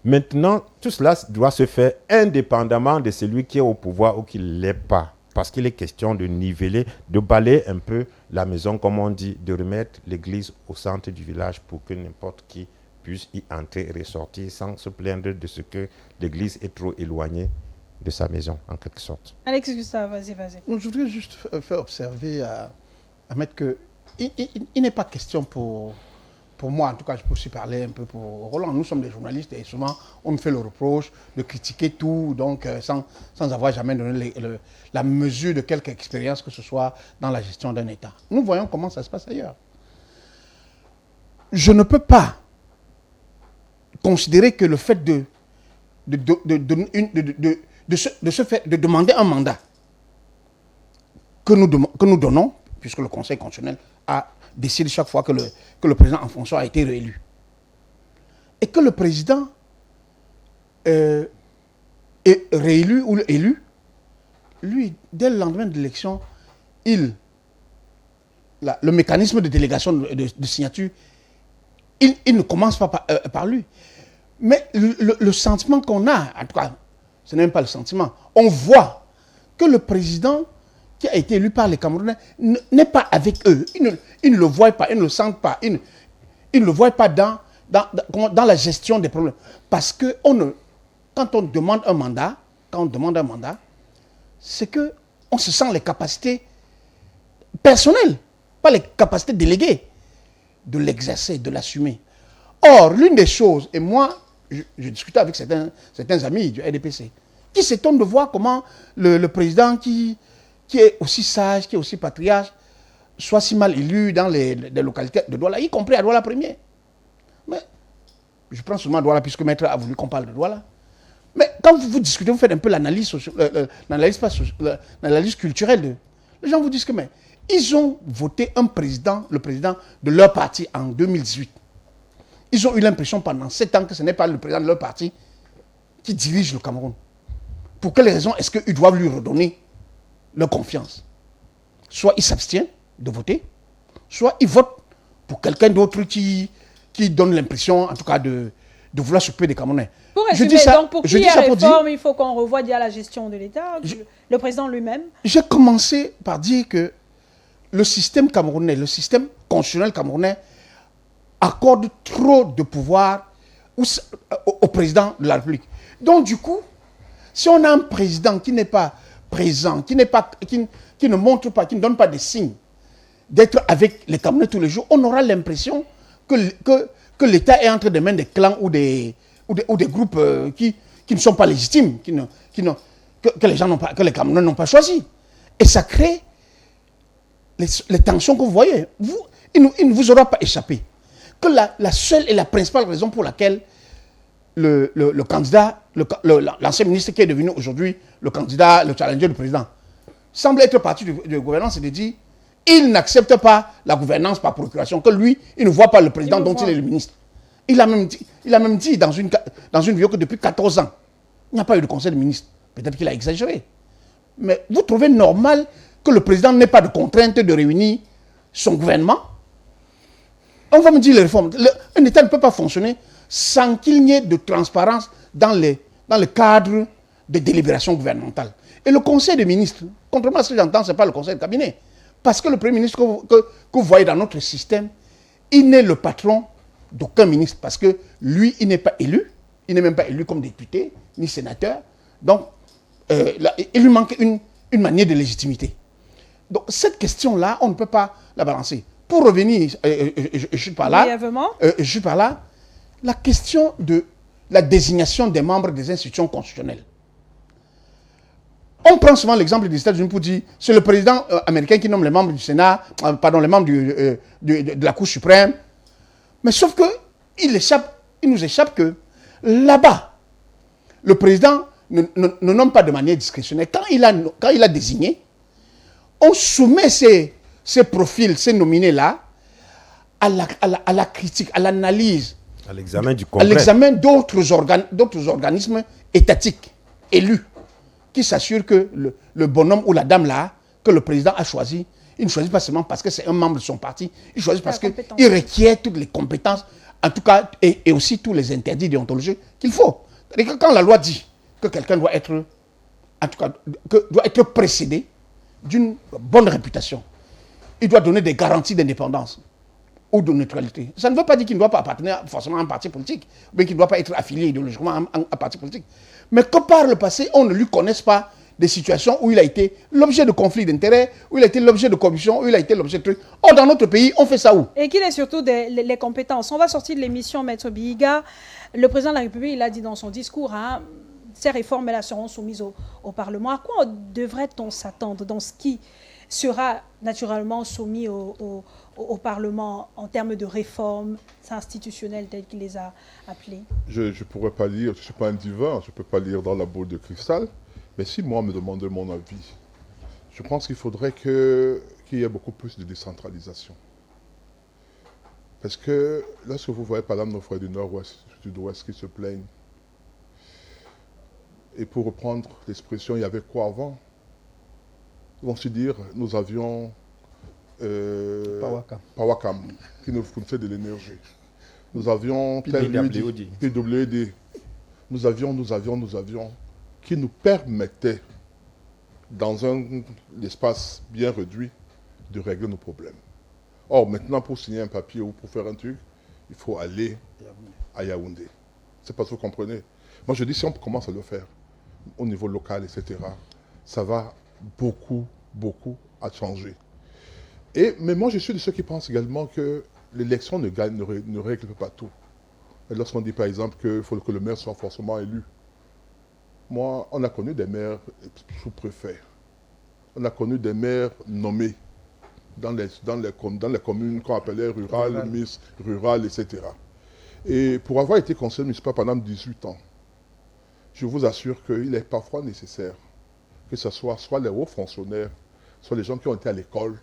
Speaker 21: Maintenant, tout cela doit se faire indépendamment de celui qui est au pouvoir ou qui ne l'est pas. Parce qu'il est question de niveler, de balayer un peu la maison, comme on dit, de remettre l'église au centre du village pour que n'importe qui puisse y entrer et ressortir sans se plaindre de ce que l'église est trop éloignée de sa maison, en quelque sorte.
Speaker 1: Alex Gustave, vas-y.
Speaker 20: Je voudrais juste faire observer à Ahmed qu'il n'est pas question pour moi, en tout cas, je peux aussi parler un peu pour Roland. Nous sommes des journalistes et souvent, on me fait le reproche de critiquer tout, donc sans avoir jamais donné la mesure de quelque expérience que ce soit dans la gestion d'un État. Nous voyons comment ça se passe ailleurs. Je ne peux pas considérer que le fait de demander un mandat que nous donnons, puisque le Conseil constitutionnel décide chaque fois que le président en fonction a été réélu, et que le président est réélu ou élu, lui, dès le lendemain de l'élection, le mécanisme de délégation de signature, il ne commence pas par lui. Mais le sentiment qu'on a, en tout cas, ce n'est même pas le sentiment, on voit que le président qui a été élu par les Camerounais n'est pas avec eux. Ils ne le voient pas, ils ne le sentent pas, ils ne le voient pas dans la gestion des problèmes. Parce qu'on quand on demande un mandat, c'est que on se sent les capacités personnelles, pas les capacités déléguées, de l'exercer, de l'assumer. Or, l'une des choses, et moi, je discutais avec certains amis du RDPC, qui s'étonnent de voir comment le président qui est aussi sage, qui est aussi patriarche, soit si mal élu dans les localités de Douala, y compris à Douala Premier. Mais je prends seulement Douala puisque Maître a voulu qu'on parle de Douala. Mais quand vous discutez, vous faites un peu l'analyse culturelle. Les gens vous disent que ils ont voté le président de leur parti en 2018. Ils ont eu l'impression pendant 7 ans que ce n'est pas le président de leur parti qui dirige le Cameroun. Pour quelles raisons est-ce qu'ils doivent lui redonner leur confiance? Soit il s'abstient de voter, soit il vote pour quelqu'un d'autre qui donne l'impression, en tout cas, de vouloir s'occuper des Camerounais.
Speaker 1: Pour résumer, donc pour qu'il y ait réforme, il faut qu'on revoie déjà la gestion de l'État, le président lui-même. J'ai
Speaker 20: commencé par dire que le système camerounais, le système constitutionnel camerounais accorde trop de pouvoir au président de la République. Donc du coup, si on a un président qui n'est pas présent, qui ne montre pas, qui ne donne pas des signes d'être avec les Camerounais tous les jours, on aura l'impression que l'État est entre des mains des clans ou des groupes qui ne sont pas légitimes, que les Camerounais n'ont pas choisi. Et ça crée les tensions que vous voyez. Il ne vous aura pas échappé que la seule et la principale raison pour laquelle le candidat, l'ancien ministre qui est devenu aujourd'hui le challenger du président, semble être parti de gouvernance et de dire il n'accepte pas la gouvernance par procuration, que lui, il ne voit pas le président dont il est le ministre. Il a même dit dans une vidéo que depuis 14 ans, il n'y a pas eu de conseil de ministre. Peut-être qu'il a exagéré. Mais vous trouvez normal que le président n'ait pas de contrainte de réunir son gouvernement? On va me dire les réformes. Un État ne peut pas fonctionner sans qu'il n'y ait de transparence dans le cadre de délibération gouvernementale. Et le conseil des ministres, contrairement à ce que j'entends, ce n'est pas le conseil de cabinet. Parce que le premier ministre que vous voyez dans notre système, il n'est le patron d'aucun ministre. Parce que lui, il n'est pas élu. Il n'est même pas élu comme député, ni sénateur. Donc, il lui manque une manière de légitimité. Donc, cette question-là, on ne peut pas la balancer. Pour revenir, je suis par là, la question de la désignation des membres des institutions constitutionnelles. On prend souvent l'exemple des États-Unis pour dire c'est le président américain qui nomme les membres du Sénat, les membres de la Cour suprême. Mais sauf que il nous échappe que là-bas, le président ne nomme pas de manière discrétionnaire. Quand il a désigné, on soumet ces profils, ces nominés-là, à la critique, à l'analyse,
Speaker 21: à l'examen du Congrès,
Speaker 20: à l'examen d'autres organismes étatiques élus, qui s'assure que le bonhomme ou la dame là, que le président a choisi, il ne choisit pas seulement parce que c'est un membre de son parti, il choisit parce qu'il requiert toutes les compétences, en tout cas, et aussi tous les interdits déontologiques qu'il faut. Quand la loi dit que quelqu'un doit être, en tout cas, doit être précédé d'une bonne réputation, il doit donner des garanties d'indépendance ou de neutralité. Ça ne veut pas dire qu'il ne doit pas appartenir forcément à un parti politique, mais qu'il ne doit pas être affilié idéologiquement à un parti politique. Mais que par le passé, on ne lui connaisse pas des situations où il a été l'objet de conflits d'intérêts, où il a été l'objet de corruption, où il a été l'objet de trucs. Or, dans notre pays, on fait ça où?
Speaker 1: Et qu'il ait surtout les compétences. On va sortir de l'émission Maître Bihiga. Le président de la République, il a dit dans son discours, ces réformes-là seront soumises au Parlement. À quoi devrait-on s'attendre dans ce qui sera naturellement soumis au Parlement en termes de réformes institutionnelles telles qu'il les a appelées?
Speaker 19: Je ne pourrais pas lire, je ne suis pas un divin, je ne peux pas lire dans la boule de cristal, mais si moi me demandait mon avis, je pense qu'il faudrait qu'il y ait beaucoup plus de décentralisation. Parce que lorsque vous voyez par exemple nos frères du Nord-Ouest, du Sud-Ouest qui se plaignent, et pour reprendre l'expression, il y avait quoi avant? Ils vont se dire, nous avions Pawakam, qui nous fournissait de l'énergie. Nous avions PWD. Nous avions, qui nous permettait, dans un espace bien réduit, de régler nos problèmes. Or, maintenant, pour signer un papier ou pour faire un truc, il faut aller à Yaoundé. C'est parce que vous comprenez. Moi, je dis, si on commence à le faire au niveau local, etc., ça va beaucoup à changer. Mais moi, je suis de ceux qui pensent également que l'élection ne règle pas tout. Et lorsqu'on dit, par exemple, qu'il faut que le maire soit forcément élu. Moi, on a connu des maires sous-préfets. On a connu des maires nommés dans les communes qu'on appelait rurales, miss rurales, etc. Et pour avoir été conseiller municipal pendant 18 ans, je vous assure qu'il est parfois nécessaire que ce soit les hauts fonctionnaires, soit les gens qui ont été à l'école,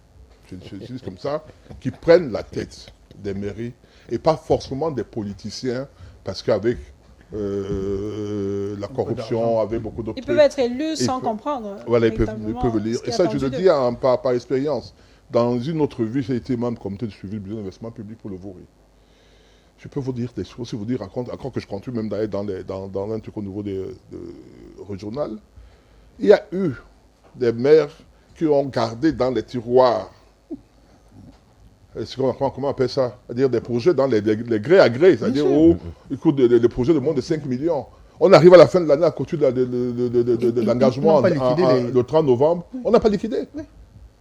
Speaker 19: je dis comme ça, qui prennent la tête des mairies et pas forcément des politiciens, parce qu'avec la corruption, avec beaucoup d'autres
Speaker 1: trucs. Ils peuvent être élus sans comprendre.
Speaker 19: Voilà, ils peuvent lire. Et ça, je le dis par expérience. Dans une autre vie, j'ai été membre du comité de suivi du budget d'investissement public pour le Vaury. Je peux vous dire des choses, si vous dire encore que je continue même d'aller dans un truc au niveau régional. Il y a eu des maires qui ont gardé dans les tiroirs, comment on appelle ça, c'est-à-dire des projets dans les gré à gré, c'est-à-dire il coûte des projets de moins de 5 millions. On arrive à la fin de l'année à côté de l'engagement le 30 novembre, on n'a pas liquidé.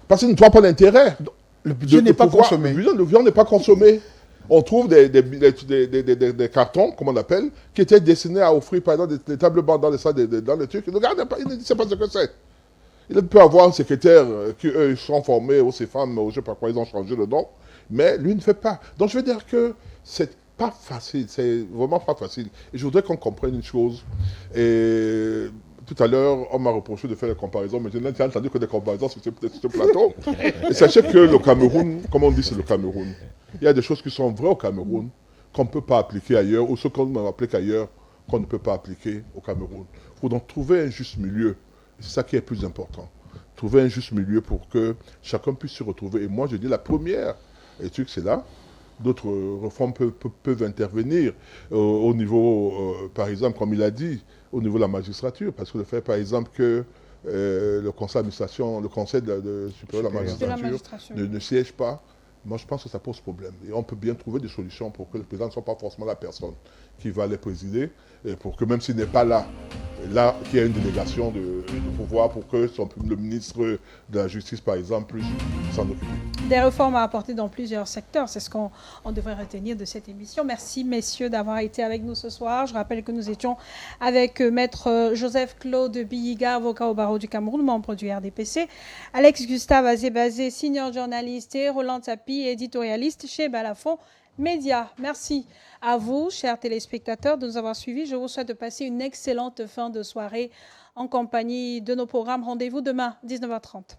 Speaker 19: Parce qu'il ne voit pas l'intérêt.
Speaker 21: Le budget n'est pas consommé.
Speaker 19: Le budget n'est pas consommé. On trouve des cartons, comme on appelle, qui étaient destinés à offrir, par exemple, des tables bancs dans les salles, dans les trucs. Il ne sait pas ce que c'est. Il peut avoir un secrétaire qui, eux, sont formés, ou ces femmes, ou je ne sais pas quoi, ils ont changé le nom. Mais lui ne fait pas. Donc, je veux dire que c'est pas facile. C'est vraiment pas facile. Et je voudrais qu'on comprenne une chose. Et tout à l'heure, on m'a reproché de faire des comparaisons, mais je n'ai entendu que des comparaisons sur ce plateau. Et sachez que le Cameroun, comme on dit, c'est le Cameroun. Il y a des choses qui sont vraies au Cameroun, qu'on ne peut pas appliquer ailleurs, ou ce qu'on applique ailleurs, qu'on ne peut pas appliquer au Cameroun. Il faut donc trouver un juste milieu. C'est ça qui est le plus important. Trouver un juste milieu pour que chacun puisse se retrouver. Et moi, je dis la première étude, c'est là. D'autres réformes peuvent intervenir au niveau, par exemple, comme il a dit, au niveau de la magistrature. Parce que le fait, par exemple, que le conseil d'administration, le conseil supérieur de la magistrature ne siège pas, moi, je pense que ça pose problème. Et on peut bien trouver des solutions pour que le président ne soit pas forcément la personne qui va les présider, et pour que même s'il n'est pas là, qu'il y ait une délégation de pouvoir pour que le ministre de la Justice, par exemple, puisse s'en occuper.
Speaker 1: Des réformes à apporter dans plusieurs secteurs, c'est ce qu'on devrait retenir de cette émission. Merci, messieurs, d'avoir été avec nous ce soir. Je rappelle que nous étions avec Maître Joseph-Claude Biyiga, avocat au barreau du Cameroun, membre du RDPC, Alex Gustave Azébazé, senior journaliste, et Roland Tapi, éditorialiste chez Balafon Média. Merci à vous, chers téléspectateurs, de nous avoir suivis. Je vous souhaite de passer une excellente fin de soirée en compagnie de nos programmes. Rendez-vous demain, 19h30.